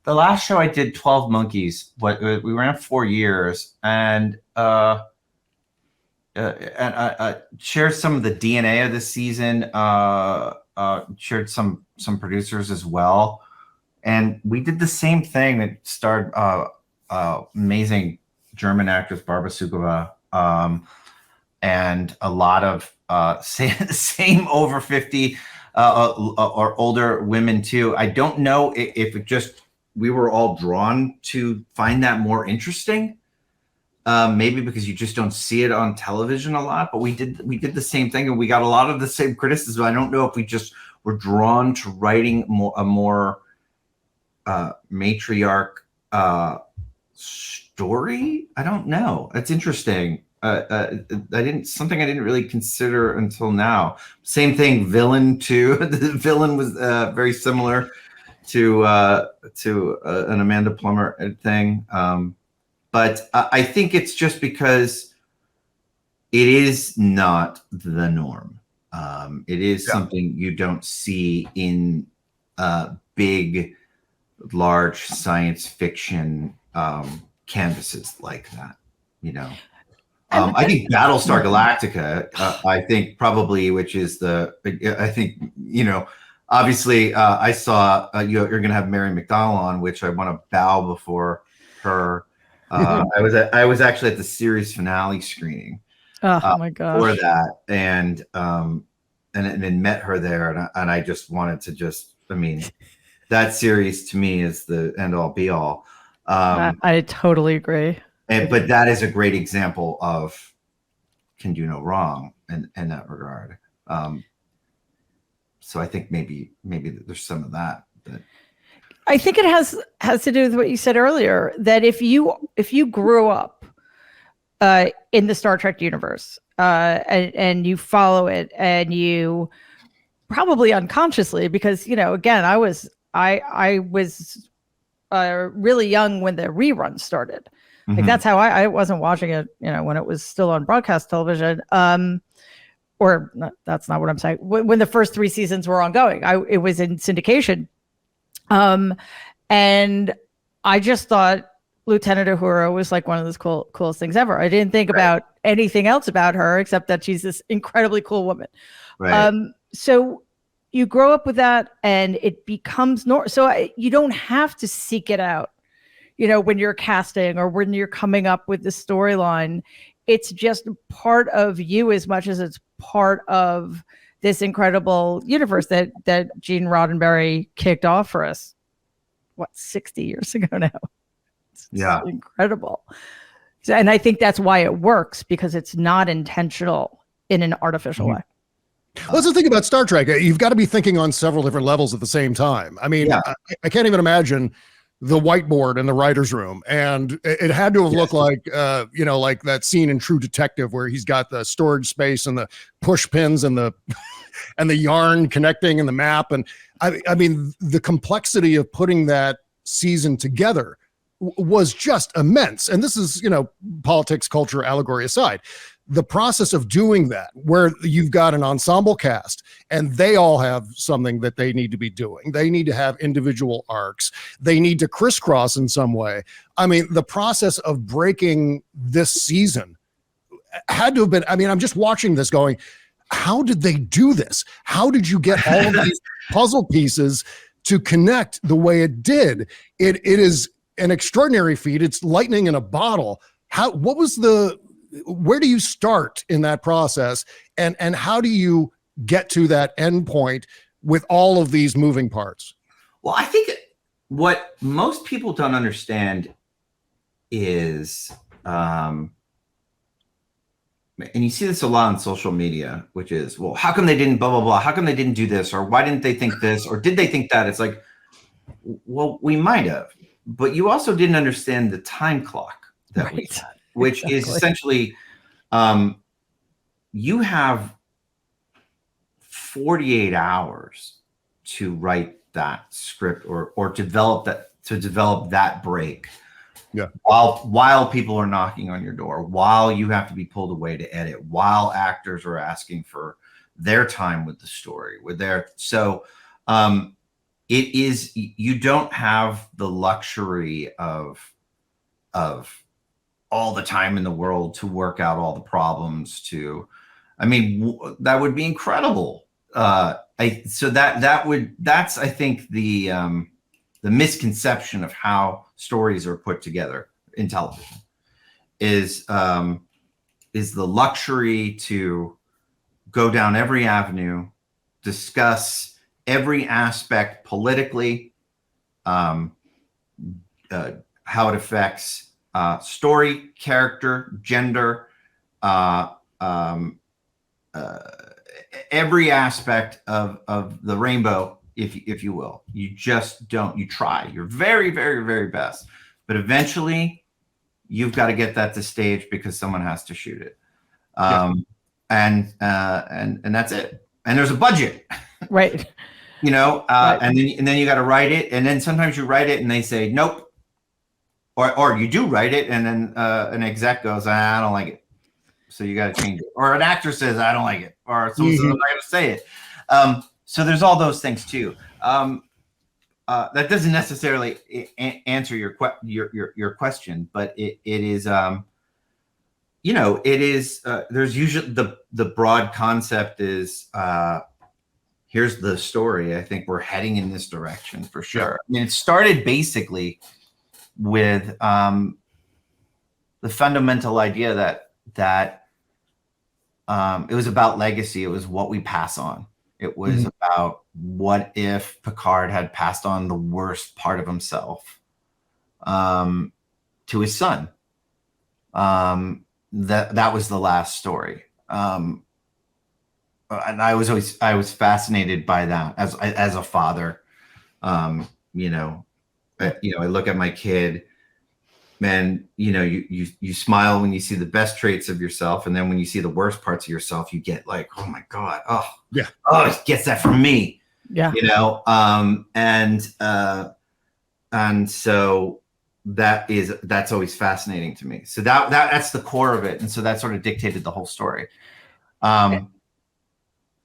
The last show I did, 12 Monkeys, we ran 4 years, and I shared some of the DNA of the season, shared some producers as well. And we did the same thing that starred amazing German actress Barbara Sukova, and a lot of same over 50 or older women too. I don't know if it just, we were all drawn to find that more interesting. Maybe because you just don't see it on television a lot, but we did the same thing, and we got a lot of the same criticism. I don't know if we just were drawn to writing a more matriarch story. I don't know. That's interesting. Something I didn't really consider until now. Same thing, villain too. The villain was very similar to an Amanda Plummer thing. But I think it's just because it is not the norm. It is something you don't see in big, large science fiction canvases like that, you know. I think Battlestar Galactica, I think probably, which is I think, you know, obviously I saw you're going to have Mary McDonnell on, which I want to bow before her. I was actually at the series finale screening Oh my for gosh. that, and then met her there, and I just wanted to just, I mean, that series to me is the end all be all. I totally agree. But that is a great example of can do no wrong in that regard. So I think maybe there's some of that. I think it has to do with what you said earlier, that if you grew up in the Star Trek universe and you follow it, and you probably unconsciously, because again, I was really young when the reruns started. Like that's how I wasn't watching it, when it was still on broadcast television. Or not, that's not what I'm saying. When the first 3 seasons were ongoing, it was in syndication. And I just thought Lieutenant Uhura was like one of the coolest things ever. I didn't think about anything else about her except that she's this incredibly cool woman. Right. So you grow up with that, and it becomes normal. So you don't have to seek it out, when you're casting or when you're coming up with the storyline. It's just part of you as much as it's part of this incredible universe that Gene Roddenberry kicked off for us. 60 years ago now? It's incredible. And I think that's why it works, because it's not intentional in an artificial way. Well, that's the thing about Star Trek. You've got to be thinking on several different levels at the same time. I mean, I can't even imagine the whiteboard in the writer's room, and it had to have looked like like that scene in True Detective where he's got the storage space and the push pins and the and the yarn connecting and the map. And I mean, the complexity of putting that season together was just immense. And this is, politics, culture, allegory aside, the process of doing that, where you've got an ensemble cast and they all have something that they need to be doing. They need to have individual arcs. They need to crisscross in some way. I mean, the process of breaking this season had to have been, I mean, I'm just watching this going, how did they do this? How did you get all of these puzzle pieces to connect the way it did? It is an extraordinary feat. It's lightning in a bottle. Where do you start in that process? And how do you get to that end point with all of these moving parts? Well, I think what most people don't understand is, and you see this a lot on social media, which is, well, how come they didn't blah, blah, blah? How come they didn't do this? Or why didn't they think this? Or did they think that? It's like, well, we might have, but you also didn't understand the time clock that we had, which is essentially, you have 48 hours to write that script or develop that break. Yeah. While people are knocking on your door, while you have to be pulled away to edit, while actors are asking for their time with the story, it is, you don't have the luxury of all the time in the world to work out all the problems that would be incredible. That's I think the misconception of how stories are put together in television is the luxury to go down every avenue, discuss every aspect politically, how it affects story, character, gender, every aspect of the rainbow, if you will. You just don't. You try your very, very, very best, but eventually you've got to get that to stage because someone has to shoot it, and that's it. And there's a budget, right? Right. And then you got to write it, and then sometimes you write it and they say nope, or you do write it and then an exec goes, I don't like it, so you got to change it, or an actor says I don't like it, or someone says I'm not going to say it. So there's all those things too. That doesn't necessarily answer your question, but it is, there's usually the broad concept is, here's the story. I think we're heading in this direction for sure. I mean, it started basically with the fundamental idea that it was about legacy. It was what we pass on. It was about what if Picard had passed on the worst part of himself to his son. That was the last story. And I was fascinated by that as a father. I look at my kid, man, you smile when you see the best traits of yourself. And then when you see the worst parts of yourself, you get like, oh my God. Oh yeah. Oh, it gets that from me. Yeah. And so that's always fascinating to me. So that's the core of it. And so that sort of dictated the whole story.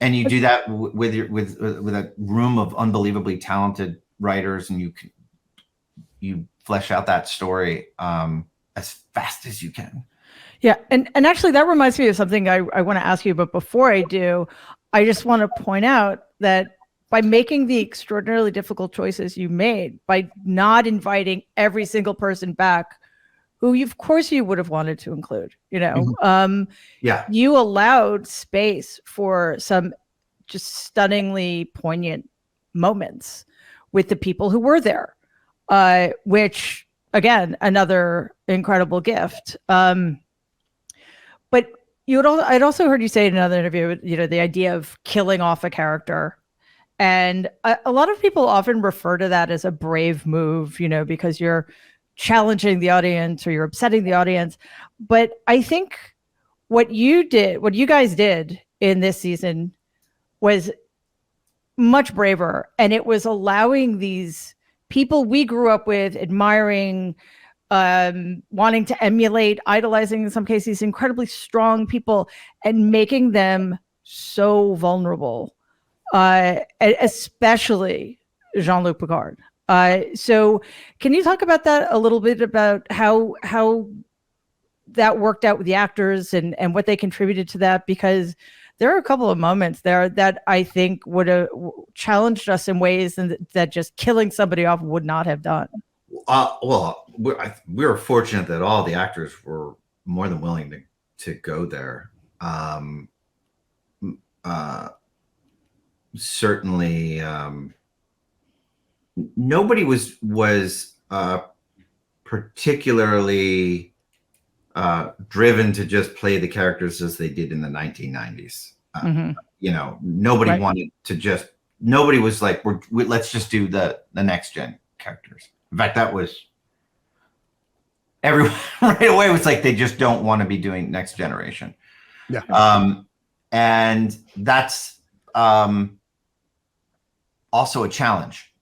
And you do that with a room of unbelievably talented writers, and you flesh out that story as fast as you can. Yeah. And actually that reminds me of something I want to ask you, but before I do, I just want to point out that by making the extraordinarily difficult choices you made, by not inviting every single person back who of course you would have wanted to include, you allowed space for some just stunningly poignant moments with the people who were there, which again, another incredible gift. But I'd also heard you say in another interview, the idea of killing off a character. And a lot of people often refer to that as a brave move, because you're challenging the audience or you're upsetting the audience. But I think what you guys did in this season was much braver. And it was allowing these people we grew up with, admiring, wanting to emulate, idolizing in some cases, incredibly strong people, and making them so vulnerable. Especially Jean-Luc Picard. So can you talk about that a little bit, about how that worked out with the actors and what they contributed to that? Because there are a couple of moments there that I think would have challenged us in ways that just killing somebody off would not have done. Well, we were fortunate that all the actors were more than willing to go there. Certainly, nobody was particularly driven to just play the characters as they did in the 1990s. Nobody wanted to just. Nobody was like, let's just do the next gen characters. In fact, that was everyone right away was like, they just don't want to be doing next generation. Yeah. And that's also a challenge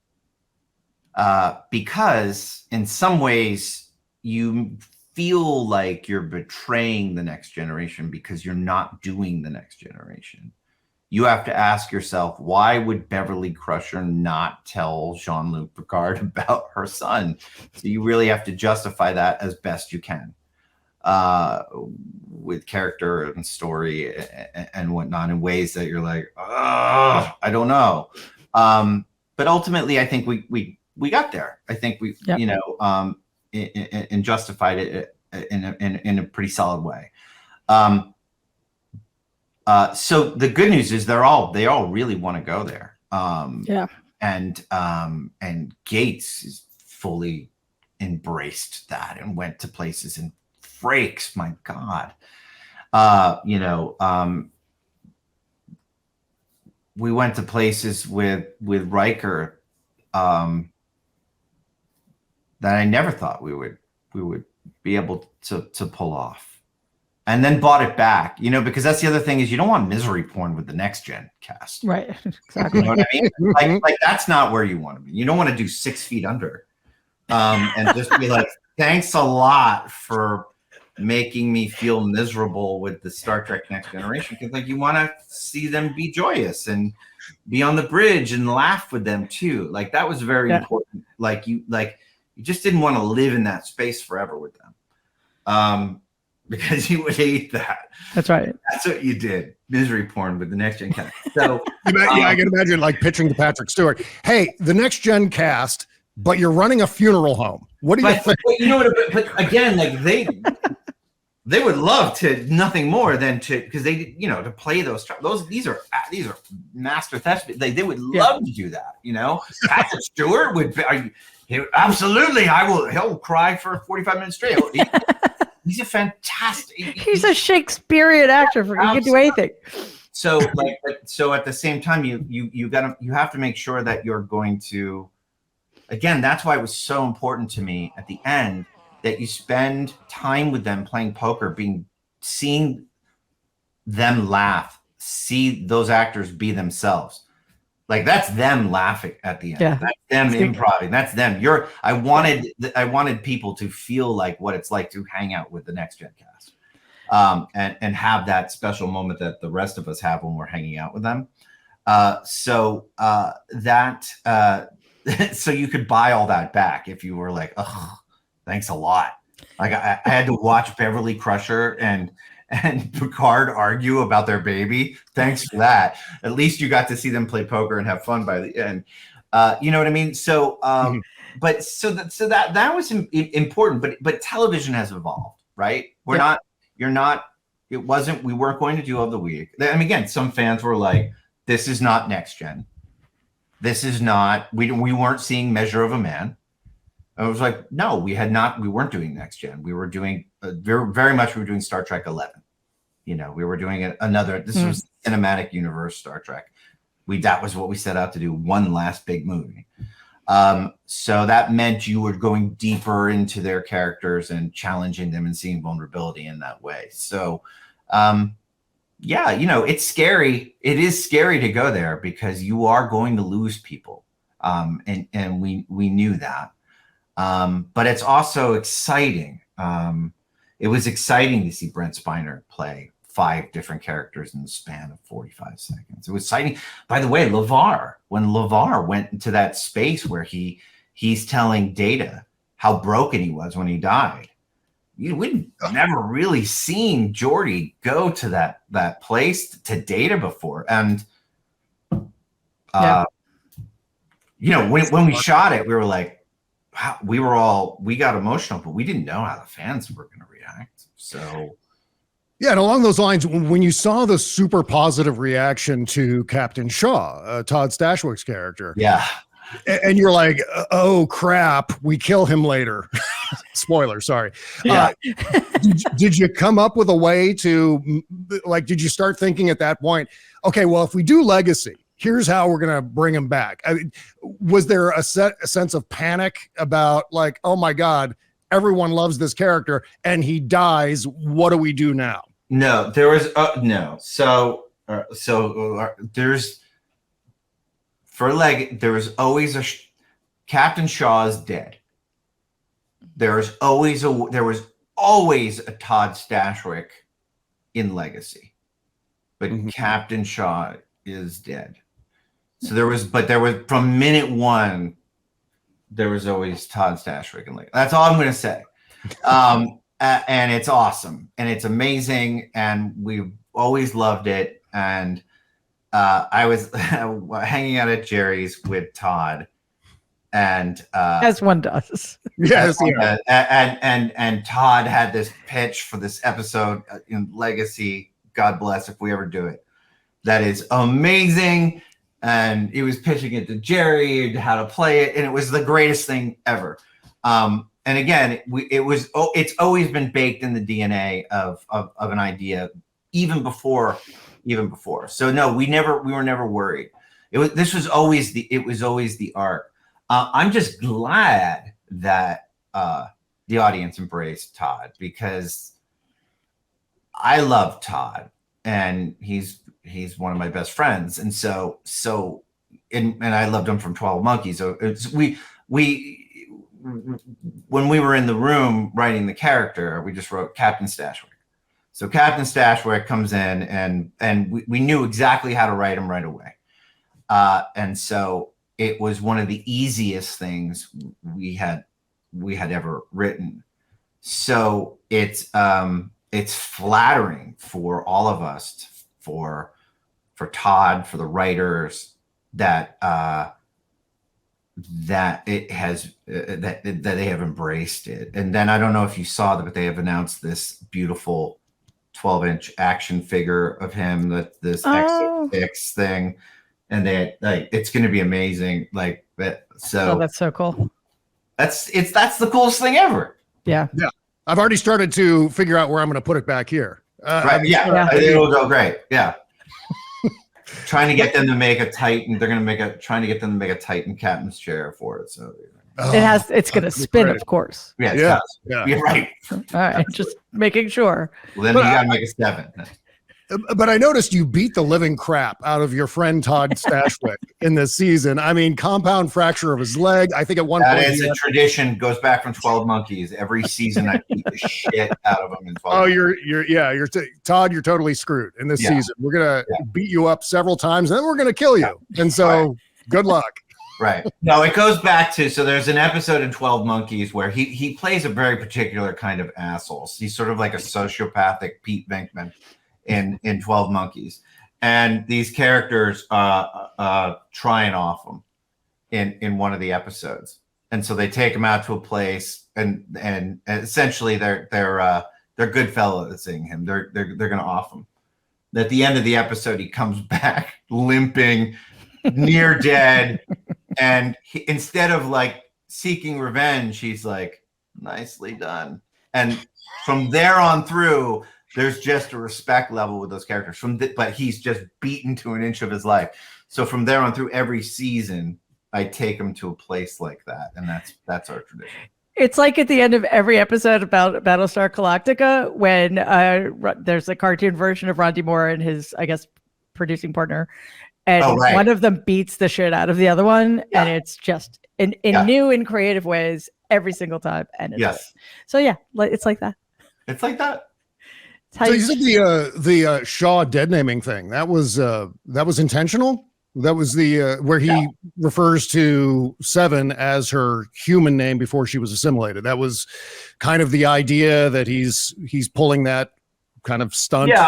because in some ways you feel like you're betraying the next generation because you're not doing the next generation. You have to ask yourself, why would Beverly Crusher not tell Jean-Luc Picard about her son? So you really have to justify that as best you can with character and story and whatnot in ways that you're like, I don't know. But ultimately, I think we got there. I think we, and justified it in a pretty solid way. So the good news is they all really want to go there. And Gates is fully embraced that and went to places, and Frakes, my God, we went to places with Riker that I never thought we would be able to pull off, and then bought it back, because that's the other thing is you don't want misery porn with the next gen cast, right? Exactly. You know what I mean? like that's not where you want to be. You don't want to do 6 feet under, and just be like, thanks a lot for making me feel miserable with the Star Trek Next Generation, because you want to see them be joyous and be on the bridge and laugh with them too. Like that was very important. You just didn't want to live in that space forever with them, because you would hate that. That's right. That's what you did. Misery porn with the Next Gen cast. So I can imagine pitching to Patrick Stewart, hey, the Next Gen cast, but you're running a funeral home. What do you think? But you know what? But again, they would love to nothing more than to, because they, you know, to play these are master thespians. They would love to do that, you know. Patrick Stewart absolutely. He'll cry for 45 minutes straight. He's a fantastic. He's a Shakespearean actor. He can do anything. So at the same time, you have to make sure that you're going to. Again, that's why it was so important to me at the end that you spend time with them playing poker, seeing them laugh, see those actors be themselves. Like that's them laughing at the end. Yeah. That's them improvising. That's them. I wanted people to feel like what it's like to hang out with the Next Gen cast, and have that special moment that the rest of us have when we're hanging out with them. So you could buy all that back if you were like, oh, thanks a lot. Like I had to watch Beverly Crusher and Picard argue about their baby. Thanks for that. At least you got to see them play poker and have fun by the end. You know what I mean? So, but that was important. But television has evolved, right? We weren't going to do of the week. And again, some fans were like, "This is not Next Gen. This is not." We weren't seeing Measure of a Man. I was like, no, we weren't doing Next Gen. We were doing very much. We were doing Star Trek 11. You know, we were doing this was cinematic universe Star Trek. That was what we set out to do. One last big movie. So that meant you were going deeper into their characters and challenging them and seeing vulnerability in that way. So, yeah, you know, it's scary. It is scary to go there because you are going to lose people. And we knew that. But it's also exciting. It was exciting to see Brent Spiner play 5 different characters in the span of 45 seconds. It was exciting. By the way, when LeVar went into that space where he's telling Data how broken he was when he died. We'd never really seen Geordi go to that place to Data before. And, you know, when we shot it, we were like, we got emotional, but we didn't know how the fans were going to react. So, yeah, and along those lines, when you saw the super positive reaction to Captain Shaw, Todd Stashwick's character, and you're like, oh crap, we kill him later. Spoiler, sorry. Yeah. Did you come up with a way to, like, did you start thinking at that point, okay, well, if we do Legacy, here's how we're going to bring him back? Was there a sense of panic about like, oh my God, everyone loves this character and he dies. What do we do now? No, there was no. So there was always Captain Shaw is dead. There was always a Todd Stashwick in Legacy, but Captain Shaw is dead. So there was from minute one, there was always Todd Stashwick in Legacy. That's all I'm going to say. And it's awesome and it's amazing and we've always loved it. And I was hanging out at Jerry's with Todd, and as one does. Yes, and Todd had this pitch for this episode in Legacy. God bless if we ever do it. That is amazing. And he was pitching it to Jerry how to play it, and it was the greatest thing ever. And again, it's always been baked in the DNA of an idea, even before. So no, we were never worried. It was always the arc. I'm just glad that the audience embraced Todd because I love Todd and he's one of my best friends, and and I loved him from 12 Monkeys. So when we were in the room writing the character, we just wrote Captain Stashwick. So Captain Stashwick comes in, and we knew exactly how to write him right away. And so it was one of the easiest things we had ever written. So it's flattering for all of us, for Todd, for the writers, that that it has that they have embraced it. And then I don't know if you saw that, but they have announced this beautiful 12-inch action figure of him, that this Oh. X thing, and it's going to be amazing. So That's so cool. that's the coolest thing ever. Yeah. I've already started to figure out where I'm going to put it back here. Right? Yeah. It'll go great. Yeah. Trying to get them to make a Titan. They're going to trying to get them to make a Titan captain's chair for it. So It's going to spin, of course. yeah. You're right. All right. Just making sure. Well, then you got to make a 7. But I noticed you beat the living crap out of your friend Todd Stashwick in this season. I mean, compound fracture of his leg. I think at one point that is a tradition. Goes back from 12 Monkeys. Every season I beat the shit out of him in 12. Oh, Todd. You're totally screwed in this season. We're gonna beat you up several times, and then we're gonna kill you. And so, good luck. Right. No, it goes back to, so there's an episode in 12 Monkeys where he plays a very particular kind of asshole. He's sort of like a sociopathic Pete Venkman in 12 Monkeys. And these characters try and off him in one of the episodes. And so they take him out to a place and essentially they're good fellowsing him. They're going to off him. At the end of the episode, he comes back limping, near dead. And instead of like seeking revenge, he's like, nicely done. And from there on through, there's just a respect level with those characters. But he's just beaten to an inch of his life. So from there on through, every season, I take him to a place like that, and that's our tradition. It's like at the end of every episode about Battlestar Galactica when there's a cartoon version of Ron Moore and his, I guess, producing partner, and one of them beats the shit out of the other one, and it's just in new and creative ways every single time. And it's so it's like that. It's like that. So you said the Shaw dead naming thing that was intentional. That was the where he refers to Seven as her human name before she was assimilated. That was kind of the idea that he's pulling that kind of stunt. Yeah,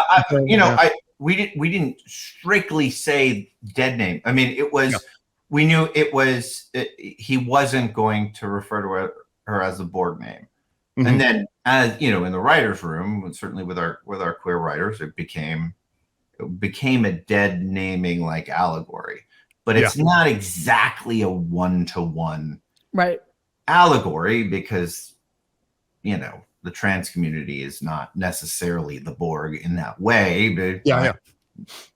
we didn't strictly say dead name. I mean, it was we knew it was he wasn't going to refer to her as a Borg name. Mm-hmm. And then, as you know, in the writers' room, and certainly with our queer writers, it became a dead naming like allegory, but it's not exactly a 1-to-1 allegory because the trans community is not necessarily the Borg in that way.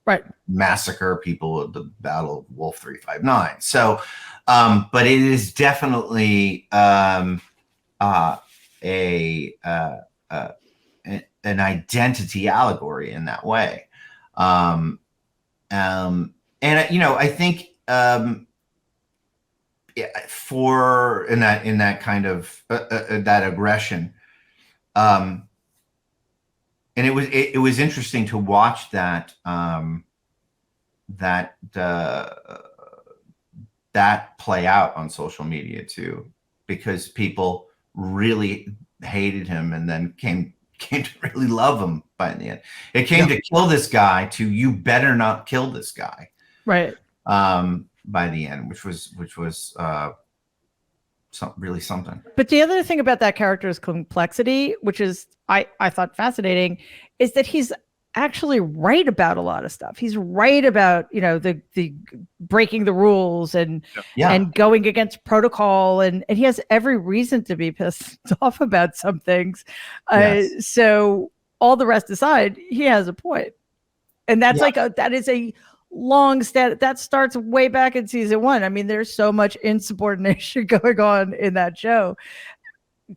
But massacre people at the Battle of Wolf 359. So, but it is definitely an identity allegory in that way. And I think for in that kind of that aggression, and it was interesting to watch that that play out on social media too, because people really hated him and then came to really love him by the end. It came to kill this guy to you better not kill this guy. Right. By the end, which was really something. But the other thing about that character's complexity, which is I thought fascinating, is that he's actually right about a lot of stuff. He's right about, the breaking the rules and going against protocol. And he has every reason to be pissed off about some things. So all the rest aside, he has a point. And that's that is a long that starts way back in season 1. I mean, there's so much insubordination going on in that show.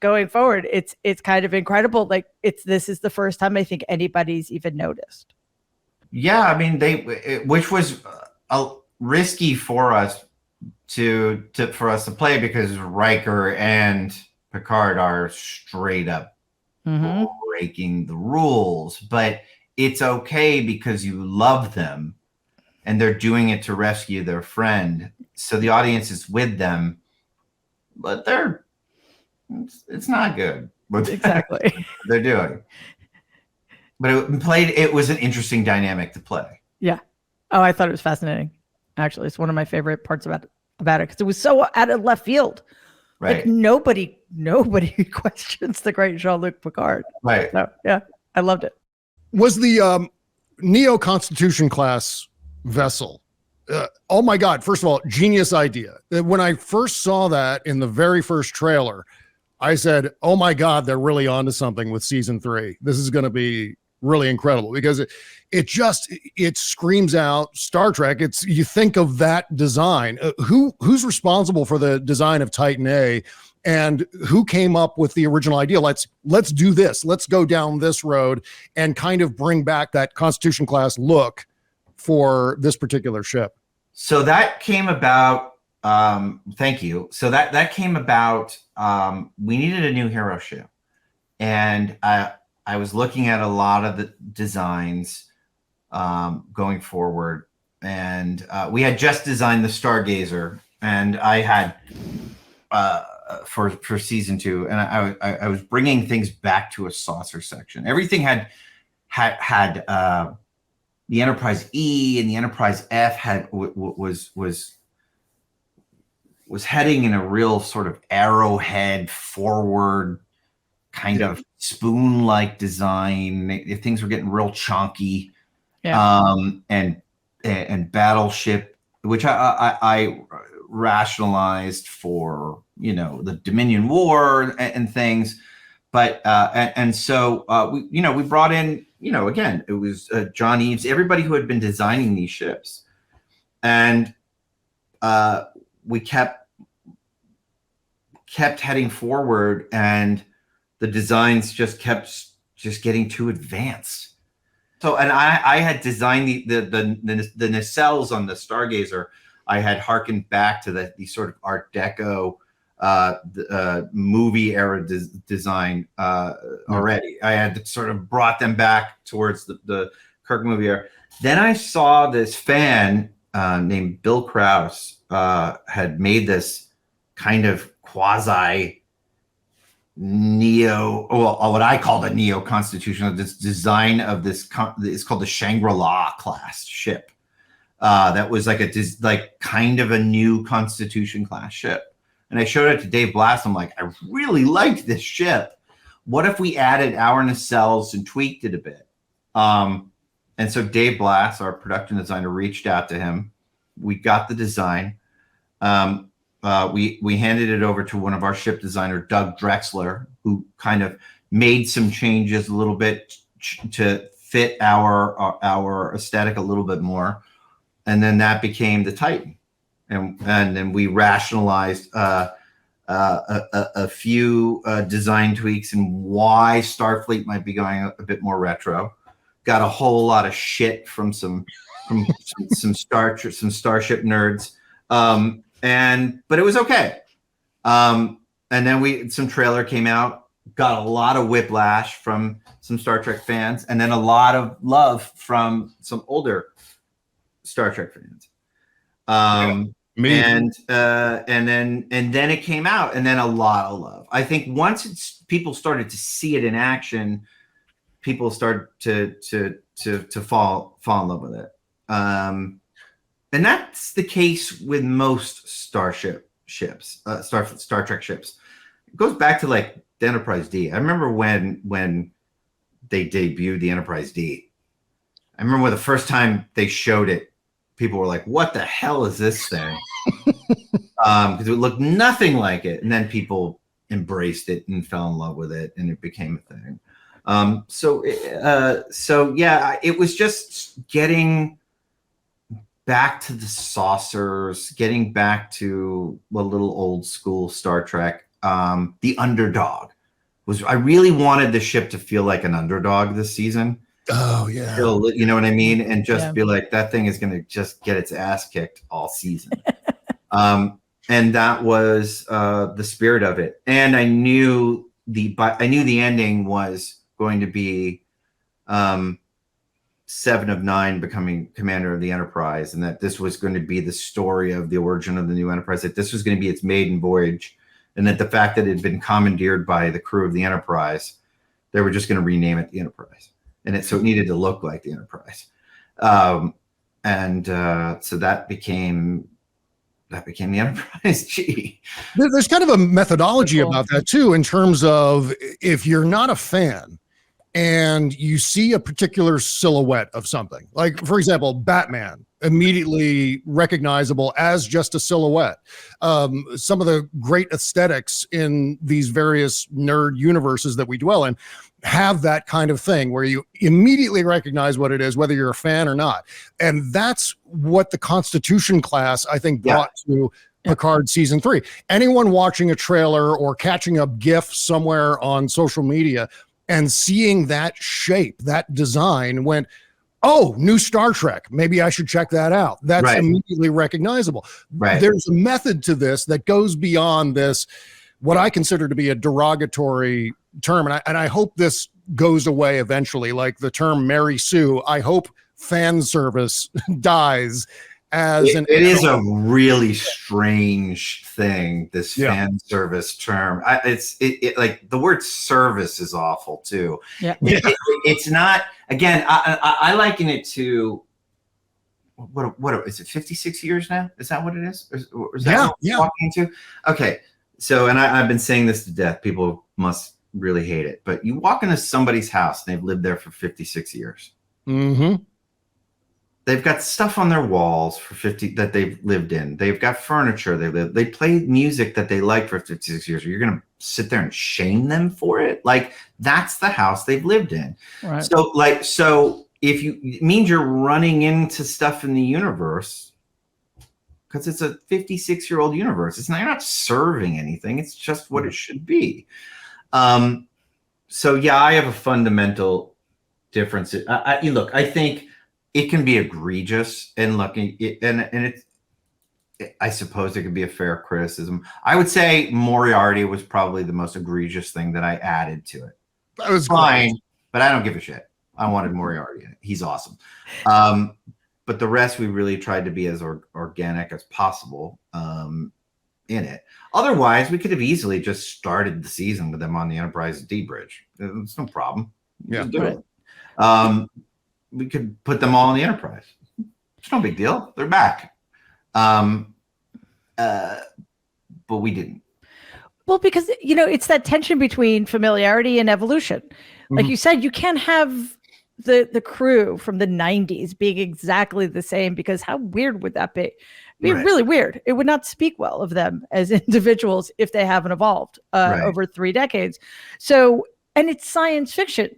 Going forward, it's kind of incredible. Like this is the first time I think anybody's even noticed. Yeah, I mean which was risky for us to play because Riker and Picard are straight up breaking the rules, but it's okay because you love them and they're doing it to rescue their friend. So the audience is with them, but it's not good. Exactly. They're doing. But it was an interesting dynamic to play. Yeah. Oh, I thought it was fascinating. Actually, it's one of my favorite parts about about it because it was so out of left field. Right. Like nobody questions the great Jean-Luc Picard. Right. So yeah, I loved it. Was the Neo Constitution class vessel? Oh my God! First of all, genius idea. When I first saw that in the very first trailer, I said, "Oh my God, they're really onto something with season 3. This is going to be really incredible," because it screams out Star Trek. It's, you think of that design. Who's responsible for the design of Titan A, and who came up with the original idea? Let's do this. Let's go down this road and kind of bring back that Constitution class look for this particular ship. So that came about. Thank you. So that came about. We needed a new hero ship, and I was looking at a lot of the designs going forward, and we had just designed the Stargazer, and I had for season 2, and I was bringing things back to a saucer section. Everything had the Enterprise E and the Enterprise F was heading in a real sort of arrowhead forward kind of spoon-like design. Things were getting real chonky. Yeah. And Battleship, which I rationalized for, the Dominion War and things. But so we brought in, again, it was John Eaves, everybody who had been designing these ships, and we kept heading forward, and the designs just kept getting too advanced. So, and I had designed the nacelles on the Stargazer. I had harkened back to the sort of Art Deco movie era design already. I had sort of brought them back towards the Kirk movie era. Then I saw this fan named Bill Krause had made this kind of quasi neo, well, what I call the neo constitutional, this design of this it's called the Shangri-La class ship. That was like kind of a new Constitution class ship. And I showed it to Dave Blass. I'm like, I really liked this ship. What if we added our nacelles and tweaked it a bit? And so Dave Blass, our production designer, reached out to him. We got the design. We handed it over to one of our ship designer, Doug Drexler, who kind of made some changes a little bit to fit our aesthetic a little bit more. And then that became the Titan. And then we rationalized a few design tweaks and why Starfleet might be going a bit more retro. Got a whole lot of shit from some starship nerds, but it was okay. And then some trailer came out, got a lot of whiplash from some Star Trek fans, and then a lot of love from some older Star Trek fans. And then it came out, and then a lot of love. I think once people started to see it in action, people started to fall in love with it. And that's the case with most Star Trek ships. It goes back to like the Enterprise D. I remember when they debuted the Enterprise D. I remember when the first time they showed it, people were like, "What the hell is this thing?" Because it looked nothing like it, and then people embraced it and fell in love with it, and it became a thing. So yeah, it was just getting back to the saucers, getting back to a little old school Star Trek. The underdog I really wanted the ship to feel like an underdog this season. Oh yeah. You know what I mean? And just be like, that thing is going to just get its ass kicked all season. And that was the spirit of it. And I knew the ending was going to be 7 of 9 becoming commander of the Enterprise, and that this was going to be the story of the origin of the new Enterprise, that this was going to be its maiden voyage, and that the fact that it had been commandeered by the crew of the Enterprise, they were just going to rename it the Enterprise. So it needed to look like the Enterprise. So that became that became the Enterprise G. There's kind of a methodology about that too, in terms of if you're not a fan and you see a particular silhouette of something, like for example, Batman, immediately recognizable as just a silhouette. Some of the great aesthetics in these various nerd universes that we dwell in have that kind of thing where you immediately recognize what it is, whether you're a fan or not. And that's what the Constitution class, I think, brought to Picard season 3. Anyone watching a trailer or catching a GIF somewhere on social media and seeing that shape, that design, went, oh, new Star Trek. Maybe I should check that out. That's immediately recognizable. There's a method to this that goes beyond this, what I consider to be a derogatory term. And I hope this goes away eventually, like the term Mary Sue. I hope fan service dies. It is a really strange thing, this fan service term. It like the word service is awful too. It's not, again, I liken it to what is it, 56 years now? Is that what it is? Or is that what we're walking into? Okay, so, and I've been saying this to death, people must really hate it, but you walk into somebody's house and they've lived there for 56 years. They've got stuff on their walls for 50 that they've lived in. They've got furniture. They play music that they like for 56 years. You're going to sit there and shame them for it? Like, that's the house they've lived in. Right. So if it means you're running into stuff in the universe, because it's a 56-year-old universe. You're not serving anything. It's just what it should be. So yeah, I have a fundamental difference. Look, I think it can be egregious, and look, I suppose it could be a fair criticism. I would say Moriarty was probably the most egregious thing that I added to it. That was fine, but I don't give a shit. I wanted Moriarty in it. He's awesome. But the rest, we really tried to be as organic as possible in it. Otherwise, we could have easily just started the season with them on the Enterprise D bridge. It's no problem. Just do it. We could put them all in the Enterprise. It's no big deal. They're back. But we didn't. Well, because, it's that tension between familiarity and evolution. Like you said, you can't have the crew from the 90s being exactly the same, because how weird would that be? It'd be really weird. It would not speak well of them as individuals if they haven't evolved over 3 decades. So, and it's science fiction.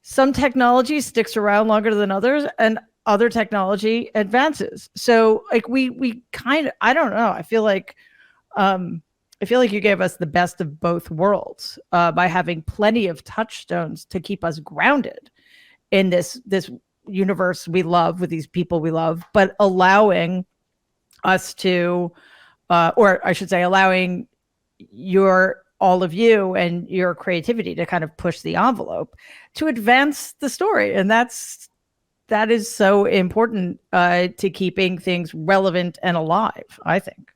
Some technology sticks around longer than others, and other technology advances. So like we kind of, I don't know. I feel like you gave us the best of both worlds by having plenty of touchstones to keep us grounded in this universe we love with these people we love, but allowing us to, or I should say, allowing all of you and your creativity to kind of push the envelope to advance the story. And that is so important to keeping things relevant and alive, I think.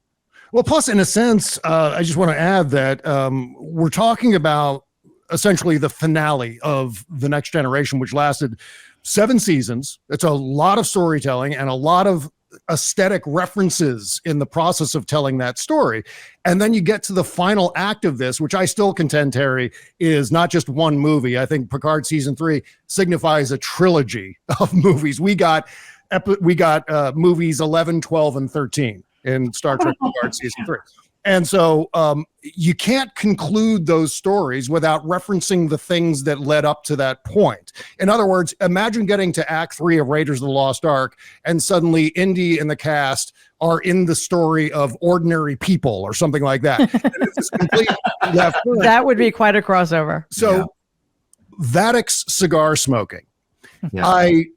Well, plus, in a sense, I just want to add that we're talking about essentially the finale of The Next Generation, which lasted 7 seasons. It's a lot of storytelling and a lot of aesthetic references in the process of telling that story. And then you get to the final act of this, which I still contend, Terry, is not just one movie. I think Picard season 3 signifies a trilogy of movies. We got movies 11, 12, and 13 in Star Trek Picard season 3. And so you can't conclude those stories without referencing the things that led up to that point. In other words, imagine getting to Act 3 of Raiders of the Lost Ark, and suddenly Indy and the cast are in the story of Ordinary People or something like that. And it's just complete left turn. That would be quite a crossover. So Vadek's cigar smoking. Yeah.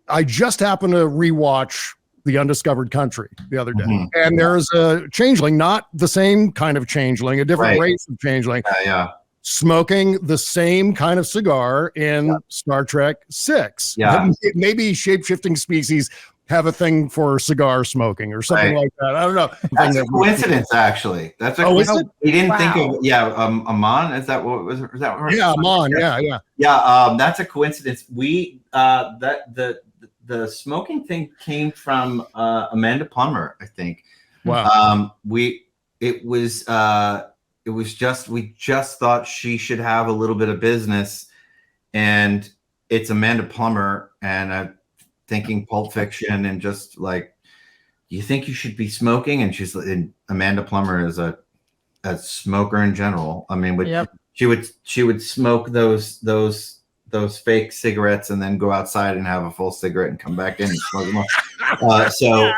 I just happened to rewatch The Undiscovered Country the other day. And there's a changeling, not the same kind of changeling, a different race of changeling, smoking the same kind of cigar in Star Trek 6. Maybe shape-shifting species have a thing for cigar smoking or something like that. I don't know. That's a coincidence, actually. That's a coincidence. We didn't think of Amon. Is that what was it? Is that what Amon? That's a coincidence. We the smoking thing came from Amanda Plummer, I think. Wow. We we just thought she should have a little bit of business, and it's Amanda Plummer, and I'm thinking Pulp Fiction, and just like, you think you should be smoking? And and Amanda Plummer is a smoker in general. I mean, Yep. she would smoke those fake cigarettes and then go outside and have a full cigarette and come back in and smoke them more. So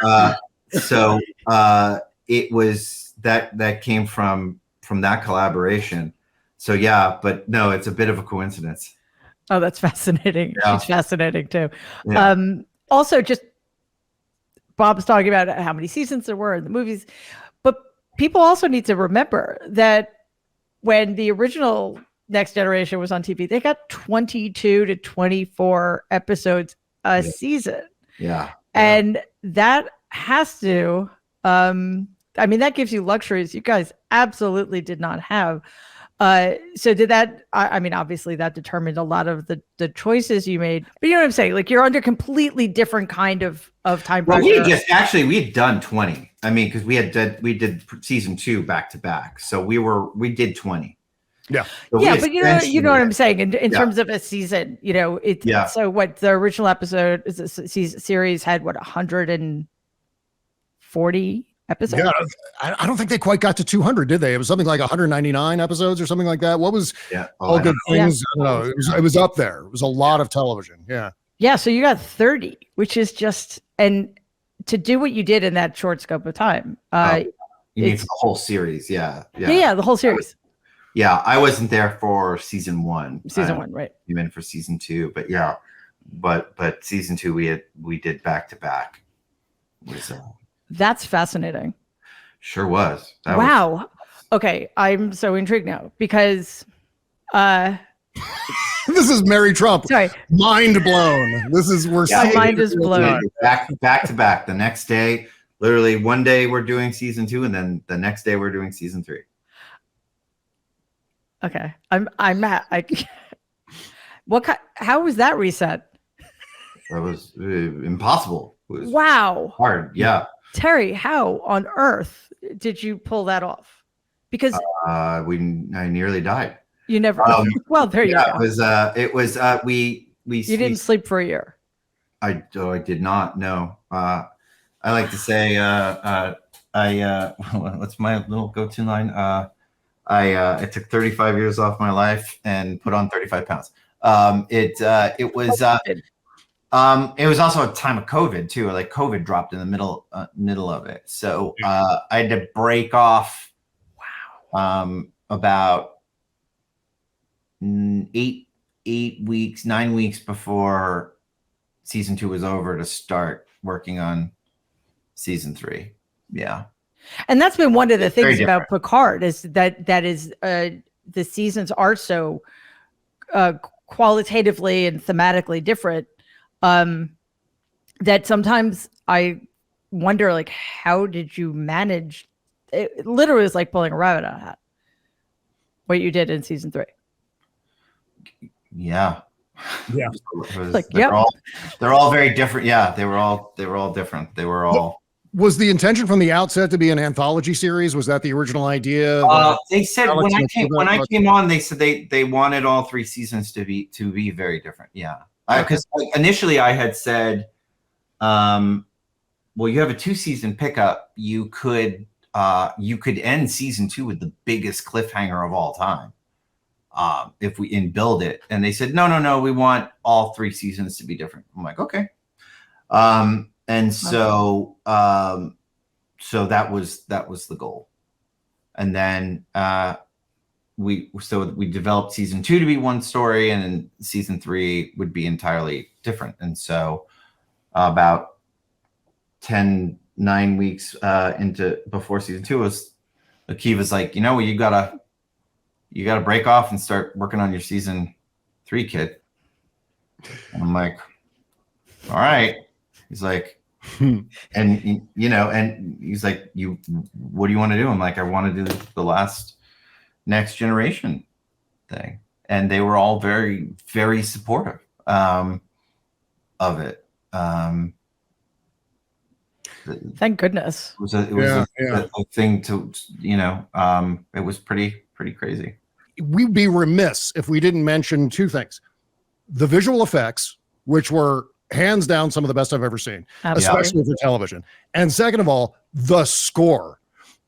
it was that came from that collaboration. So yeah, but no, it's a bit of a coincidence. Oh, that's fascinating. Yeah. She's fascinating too. Yeah. Also, just Bob's talking about how many seasons there were in the movies, but people also need to remember that when the original Next Generation was on TV, they got 22 to 24 episodes a season. Yeah. And that has to, I mean, that gives you luxuries you guys absolutely did not have. So did that, I mean, obviously that determined a lot of the choices you made, but you know what I'm saying? Like, you're under completely different kind of time pressure. Well, we had done 20. I mean, because we did season 2 back to back. So we did 20. Yeah. So yeah, but you know what I'm saying in terms of a season, you know, so what the original episode is, a series had what, 140 episodes? Yeah, I don't think they quite got to 200, did they? It was something like 199 episodes or something like that. What was All Good Things? I don't know. It was up there. It was a lot of television. Yeah. Yeah. So you got 30, which is just, and to do what you did in that short scope of time. You mean for the whole series? Yeah. Yeah, the whole series. Yeah, I wasn't there for season 1. Season 1, right? You meant for season 2, but yeah, but season 2 we did back to back. That's fascinating. Sure was. Wow. Okay, I'm so intrigued now because this is Mary Trump. Sorry. Mind blown. This is my mind is blown. Back to back. The next day, literally one day we're doing season 2, and then the next day we're doing season 3. Okay, how was that reset? That was impossible. It was wow. hard. Yeah. Terry, how on earth did you pull that off? Because I nearly died. You never. Well, there you go. It was we. You didn't sleep for a year. I did not. No. I like to say what's my little go-to line? I took 35 years off my life and put on 35 pounds. It was also a time of COVID too. Like, COVID dropped in the middle of it. So I had to break off about 9 weeks before season 2 was over to start working on season 3. Yeah. And that's been one of the things about Picard, is that the seasons are so qualitatively and thematically different, that sometimes I wonder, like, how did you manage? It literally was like pulling a rabbit out of a hat, what you did in season 3. Yeah. Like, they're all very different. Yeah, they were all different. They were all. Was the intention from the outset to be an anthology series? Was that the original idea? They said when I came on, they said they wanted all 3 seasons to be very different. Yeah, because initially I had said, well, you have a 2-season pickup. You could end season 2 with the biggest cliffhanger of all time, if we build it. And they said, no, we want all 3 seasons to be different. I'm like, okay. And so so that was the goal. And then we developed season 2 to be one story, and then season 3 would be entirely different. And so about 9 weeks before season 2 was, Akiva's like, you gotta break off and start working on your season 3, kid. And I'm like, all right. He's like, and he's like, what do you want to do? I'm like, I want to do the last Next Generation thing. And they were all very, very supportive of it. Thank goodness. It was a thing to, it was pretty crazy. We'd be remiss if we didn't mention two things: the visual effects, which were hands down some of the best I've ever seen, Absolutely. especially for television. And second of all, the score.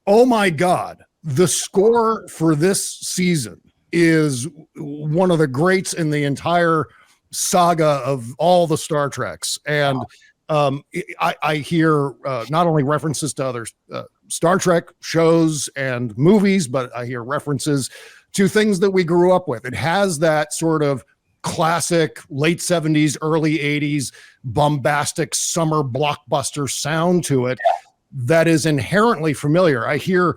Oh my God. The score for this season is one of the greats in the entire saga of all the Star Treks. And I hear not only references to other Star Trek shows and movies, but I hear references to things that we grew up with. It has that sort of classic late 70s, early 80s bombastic summer blockbuster sound to it that is inherently familiar. I hear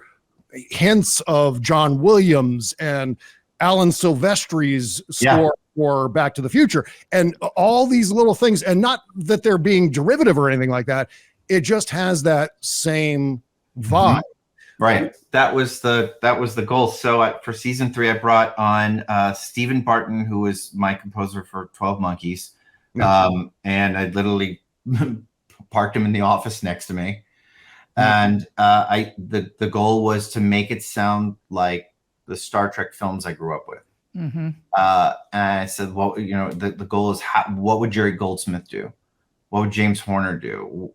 hints of John Williams and Alan Silvestri's score for Back to the Future, and all these little things, and not that they're being derivative or anything like that. It just has that same vibe. Right. That was the goal. So for season 3, I brought on Stephen Barton, who was my composer for 12 Monkeys. And I literally parked him in the office next to me. And the goal was to make it sound like the Star Trek films I grew up with. And I said, well, the goal is what would Jerry Goldsmith do? What would James Horner do?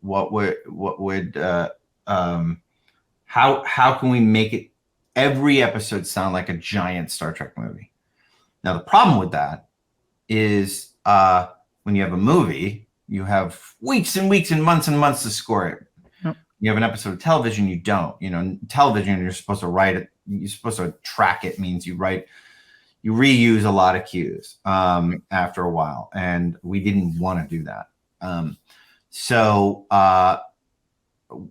How can we make it every episode sound like a giant Star Trek movie? Now, the problem with that is when you have a movie, you have weeks and weeks and months to score it. Yep. You have an episode of television, you don't. Television, you're supposed to write it. You're supposed to track it. Means you reuse a lot of cues after a while, and we didn't want to do that. So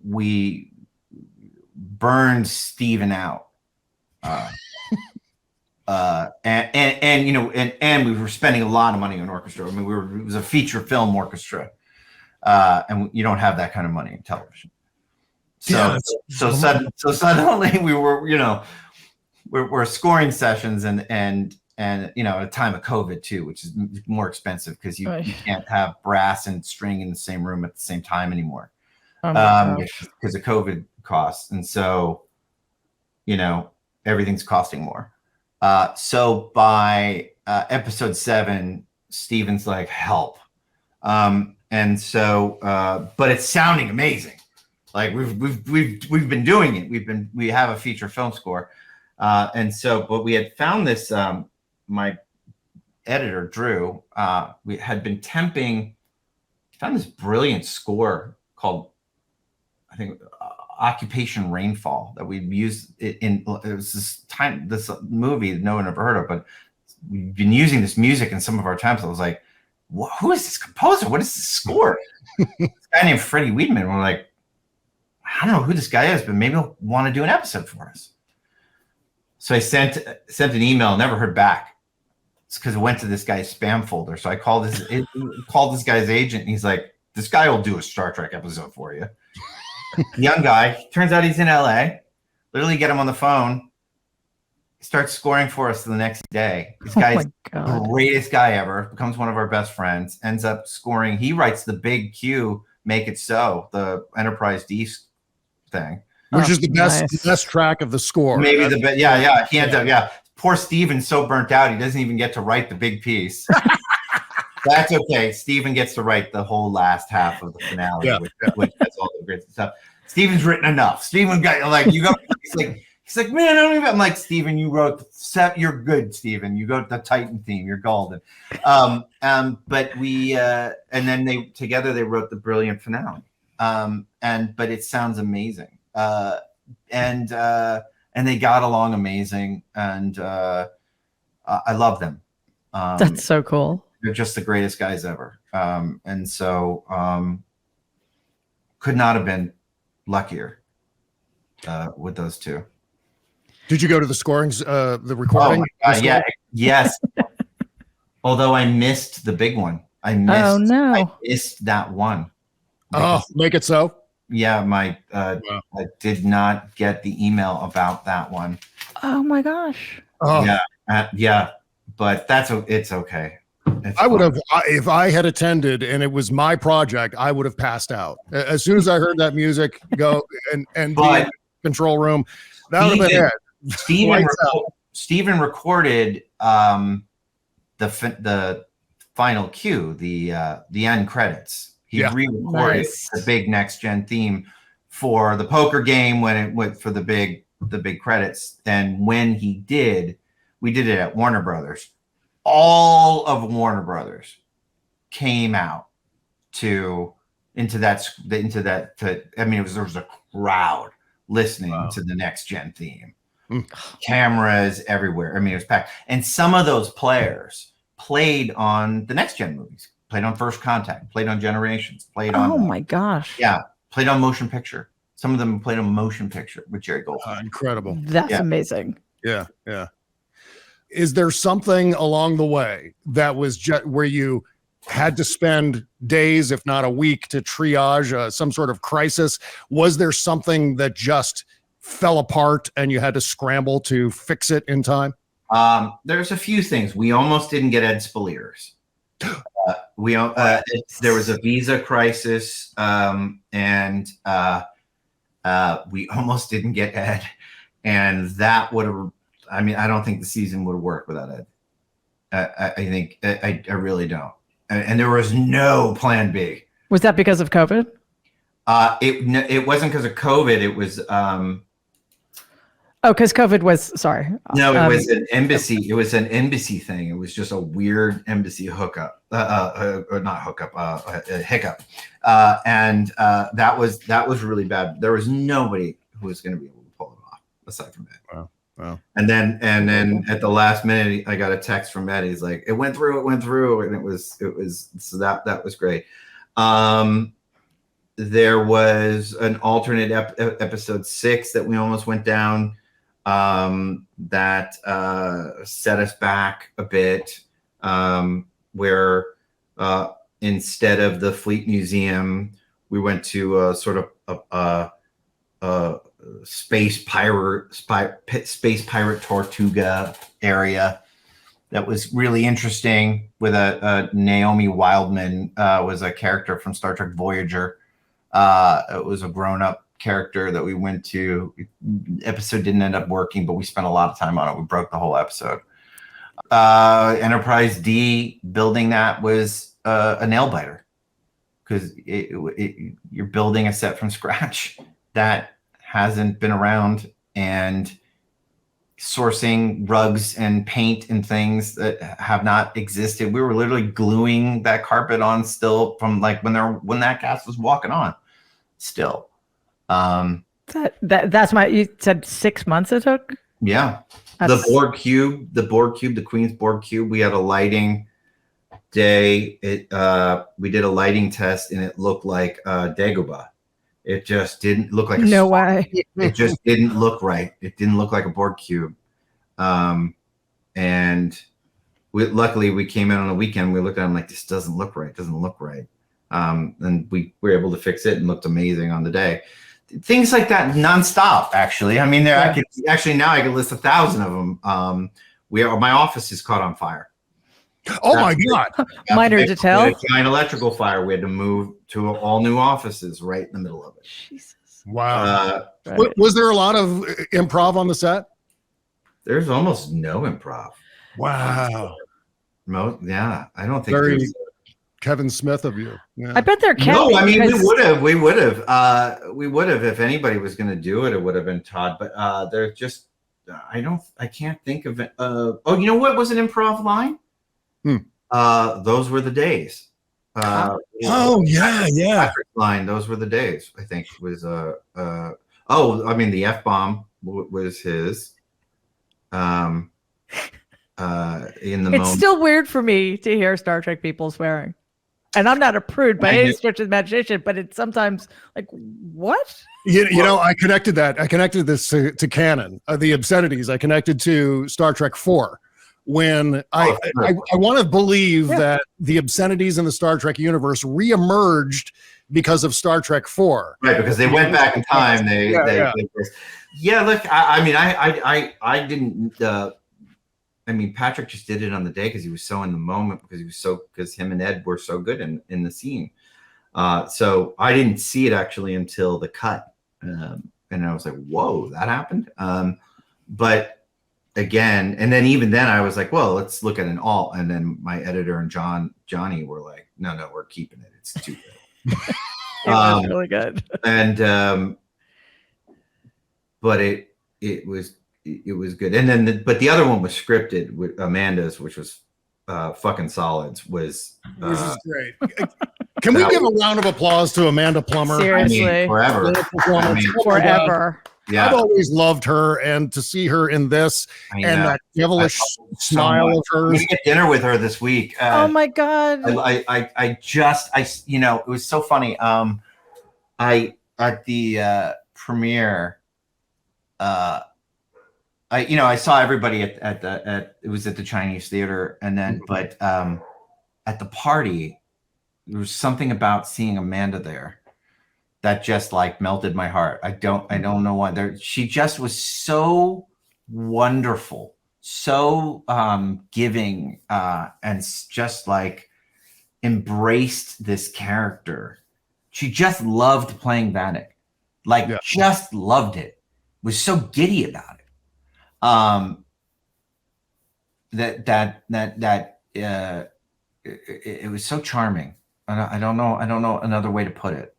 we burned Steven out. And we were spending a lot of money on orchestra. I mean, it was a feature film orchestra, and you don't have that kind of money in television. So suddenly we were, we're scoring sessions and at a time of COVID too, which is more expensive because you can't have brass and string in the same room at the same time anymore because of COVID costs. And so, everything's costing more. So by episode 7, Steven's like, help. And so, but it's sounding amazing. Like we've been doing it. We have a feature film score. And so, but we had found this, my editor, Drew, we had been found this brilliant score called, I think, Occupation Rainfall that we'd used it was this movie that no one ever heard of, but we've been using this music in some of our times. I was like, who is this composer? What is this score? This guy named Freddie Wiedemann. We're like, I don't know who this guy is, but maybe he'll want to do an episode for us. So I sent an email, never heard back. It's because it went to this guy's spam folder. So I called this guy's agent, and he's like, this guy will do a Star Trek episode for you. Young guy. Turns out he's in LA. Literally get him on the phone. He starts scoring for us the next day. This guy's the greatest guy ever. Becomes one of our best friends. Ends up scoring. He writes the big Q, Make It So, the Enterprise D thing. Which is the best track of the score. Maybe the best. Yeah. He ends up, Poor Steven's so burnt out, he doesn't even get to write the big piece. That's okay. Steven gets to write the whole last half of the finale, which has all the great stuff. Steven's written enough. Steven got he's like, man, I don't even. I'm like, Steven, you wrote you're good, Steven. You wrote the Titan theme. You're golden. But we and then they wrote the brilliant finale. But it sounds amazing. And they got along amazing, and I love them. That's so cool. They're just the greatest guys ever. And so could not have been luckier with those two. Did you go to the scorings, the recording? Oh my God, yes. Although I missed the big one. I missed that one. Make It So? Yeah, I did not get the email about that one. Oh my gosh. Yeah, but it's okay. I would have, if I had attended and it was my project, I would have passed out as soon as I heard that music go and be in the control room. That would have been it. Steven recorded the final cue, the end credits. He re-recorded the big next gen theme for the poker game when it went for the big credits. And when he did, we did it at Warner Brothers. All of Warner Brothers came out there was a crowd listening to the next gen theme. Cameras everywhere. I mean, it was packed. And some of those players played on the next gen movies, played on First Contact, played on Generations, played on. Oh my gosh. Yeah. Played on motion picture. Some of them played on motion picture with Jerry Goldstein. Incredible. That's amazing. Yeah. Yeah. Is there something along the way that was just where you had to spend days, if not a week, to triage some sort of crisis? Was there something that just fell apart and you had to scramble to fix it in time? There's a few things. We almost didn't get Ed Spaliers. There was a visa crisis, and we almost didn't get Ed, and that would have. I mean, I don't think the season would have worked without Ed. I really don't. And there was no plan B. Was that because of COVID? It wasn't because of COVID. It was. Because COVID was, sorry. No, it was an embassy. It was an embassy thing. It was just a weird embassy hookup, or not hookup, a hiccup. And that was really bad. There was nobody who was going to be able to pull it off aside from Ed. Wow. And then at the last minute, I got a text from Ed. He's like, it went through. And it was, so that was great. There was an alternate episode 6 that we almost went down. That set us back a bit, where instead of the Fleet Museum, we went to sort of a space pirate Tortuga area that was really interesting. With a Naomi Wildman was a character from Star Trek Voyager. It was a grown-up character that we went to. Episode didn't end up working, but we spent a lot of time on it. We broke the whole episode. Enterprise D, building that was a nail biter, because you're building a set from scratch that hasn't been around, and sourcing rugs and paint and things that have not existed. We were literally gluing that carpet on still from like when that cast was walking on still. That's you said 6 months it took? Yeah. The Borg cube, the Queen's Borg cube, we had a lighting day. We did a lighting test and it looked like Dagobah. It just didn't look like no way. It just didn't look right. It didn't look like a Borg cube. And luckily we came in on the weekend. We looked at it like, this doesn't look right. And we were able to fix it and looked amazing on the day. Things like that nonstop, actually. I mean, now I can list 1,000 of them. My office is caught on fire. Oh my God. Minor detail. We had a giant electrical fire. We had to move to all new offices right in the middle of it. Jesus. Wow. Was there a lot of improv on the set? There's almost no improv. Wow. Yeah, I don't think very there's Kevin Smith of you. Yeah. I bet there can. No, I mean, we would have if anybody was going to do it, it would have been Todd. But they're just, I can't think of it. Oh, you know what was an improv line? Those were the days. Yeah. Line. Those were the days. I think was the F-bomb was his. In the moment. It's still weird for me to hear Star Trek people swearing. And I'm not a prude by any stretch of the imagination, but it's sometimes like, what? You know, I connected this to canon, the obscenities. I connected to Star Trek 4 when I want to believe that the obscenities in the Star Trek universe reemerged because of Star Trek 4. Right, because they went back in time. Look, I mean, I didn't. I mean, Patrick just did it on the day because he was so in the moment, because him and Ed were so good in the scene. So I didn't see it actually until the cut. And I was like, whoa, that happened. But again, and then even then I was like, well, let's look at an alt. And then my editor and Johnny were like, no, we're keeping it. It's too good. It was really good. And, but it was good. And then, but the other one was scripted with Amanda's, which was fucking solids, was Which is great. Can we give a round of applause to Amanda Plummer? Seriously. I mean, forever. Forever. Yeah. I've always loved her, and to see her in this and that devilish smile of hers. I'm gonna get dinner with her this week. Oh my God. I you know, it was so funny. I at the premiere, I saw everybody at it was at the Chinese theater, and then but at the party, there was something about seeing Amanda there that just like melted my heart. I don't know why. She just was so wonderful, so giving, and just like embraced this character. She just loved playing Vanek, just loved it. Was so giddy about it. It was so charming. I don't know another way to put it.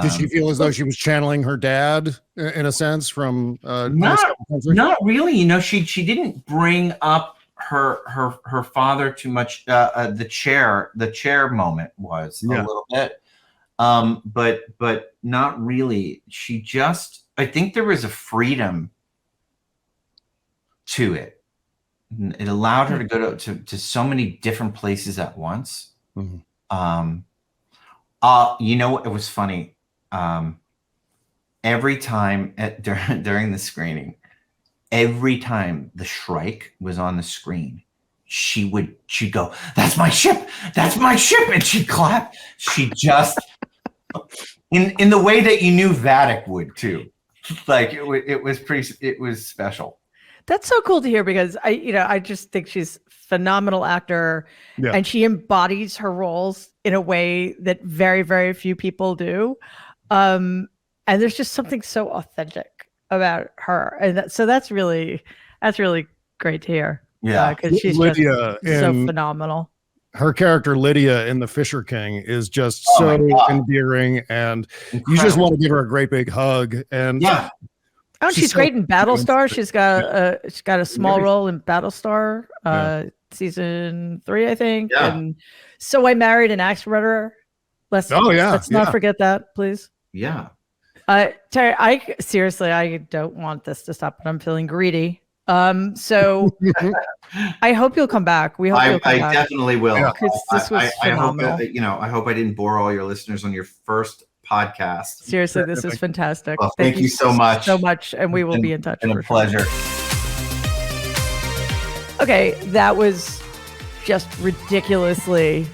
Did she feel as though she was channeling her dad in a sense from not really? You know, she didn't bring up her father too much. The chair moment was a little bit, but not really. She just, I think there was a freedom to it. It allowed her to go to so many different places at once. Mm-hmm. You know, it was funny. Every time during the screening, every time the Shrike was on the screen, she'd go, "That's my ship! That's my ship!" And she'd clap. She just in the way that you knew Vanek would too. Like it was special. That's so cool to hear, because I just think she's a phenomenal actor, and she embodies her roles in a way that very, very few people do. And there's just something so authentic about her. And so that's really great to hear. Yeah. Because she's Lydia just so phenomenal. Her character Lydia in The Fisher King is just so endearing, and you just want to give her a great big hug. And she's great in Battlestar. She's got a small role in Battlestar, season 3, I think. Yeah. And So I Married an Axe Murderer. Let's not forget that, please. Yeah. Terry, I don't want this to stop, but I'm feeling greedy. So I hope you'll come back. I definitely will. Because this was phenomenal. I hope I didn't bore all your listeners on your first podcast. Seriously, this is fantastic. Well, thank you so much. And we will be in touch. It's been a pleasure. Okay, that was just ridiculously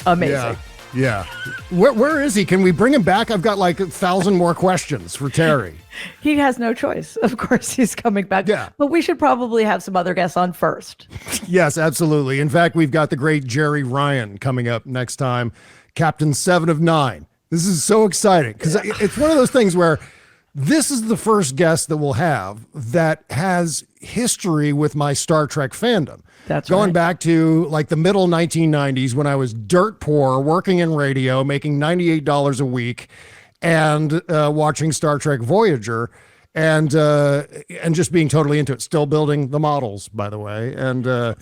amazing. Yeah. Where is he? Can we bring him back? I've got like 1,000 more questions for Terry. He has no choice. Of course, he's coming back. Yeah. But we should probably have some other guests on first. Yes, absolutely. In fact, we've got the great Jerry Ryan coming up next time, Captain 7 of 9. This is so exciting because it's one of those things where this is the first guest that we'll have that has history with my Star Trek fandom. That's going back to like the middle 1990s when I was dirt poor, working in radio, making $98 a week, and watching Star Trek Voyager, and just being totally into it. Still building the models, by the way, and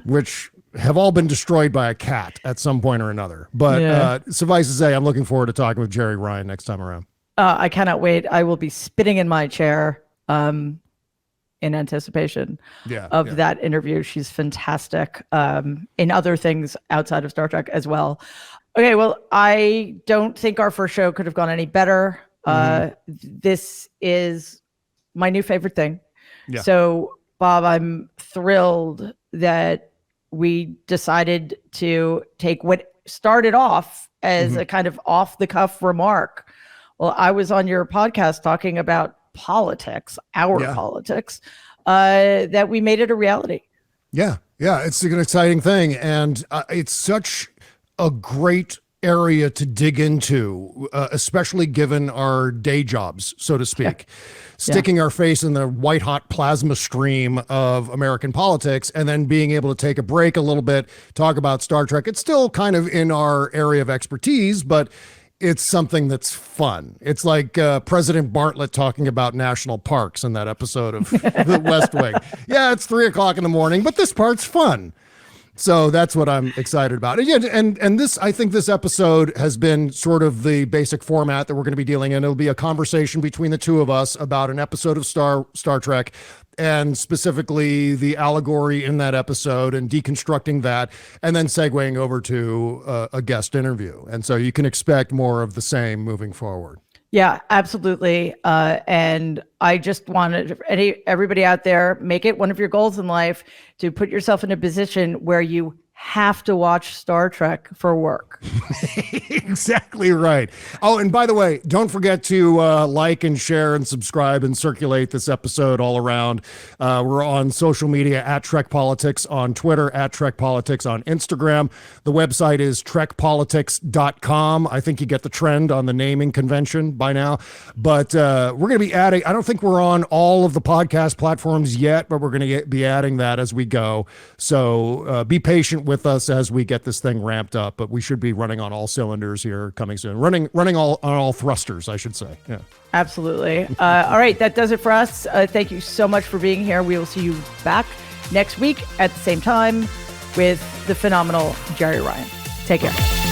which have all been destroyed by a cat at some point or another. But suffice to say, I'm looking forward to talking with Jerry Ryan next time around. I cannot wait. I will be spitting in my chair in anticipation of that interview. She's fantastic in other things outside of Star Trek as well. Okay, well, I don't think our first show could have gone any better. This is my new favorite thing. Yeah. So, Bob, I'm thrilled that we decided to take what started off as a kind of off-the-cuff remark. Well, I was on your podcast talking about politics, politics, that we made it a reality. Yeah, it's an exciting thing, and it's such a great area to dig into, especially given our day jobs, so to speak. Sticking our face in the white hot plasma stream of American politics, and then being able to take a break a little bit, talk about Star Trek. It's still kind of in our area of expertise, but it's something that's fun. It's like President Bartlett talking about national parks in that episode of The West Wing. Yeah, it's 3:00 in the morning, but this part's fun. So that's what I'm excited about. And this, I think this episode has been sort of the basic format that we're going to be dealing in. It'll be a conversation between the two of us about an episode of Star Trek, and specifically the allegory in that episode and deconstructing that, and then segueing over to a guest interview. And so you can expect more of the same moving forward. Yeah, absolutely. And I just wanted everybody out there, make it one of your goals in life to put yourself in a position where you have to watch Star Trek for work. Exactly right. Oh, and by the way, don't forget to like and share and subscribe and circulate this episode all around. We're on social media at Trek Politics on Twitter, at Trek Politics on Instagram. The website is trekpolitics.com. I think you get the trend on the naming convention by now. But we're going to be adding, I don't think we're on all of the podcast platforms yet, but we're going to be adding that as we go. So be patient with us as we get this thing ramped up, but we should be running on all cylinders here coming soon. Running on all thrusters, I should say. Yeah. Absolutely. All right, that does it for us. Thank you so much for being here. We will see you back next week at the same time with the phenomenal Jerry Ryan. Take care.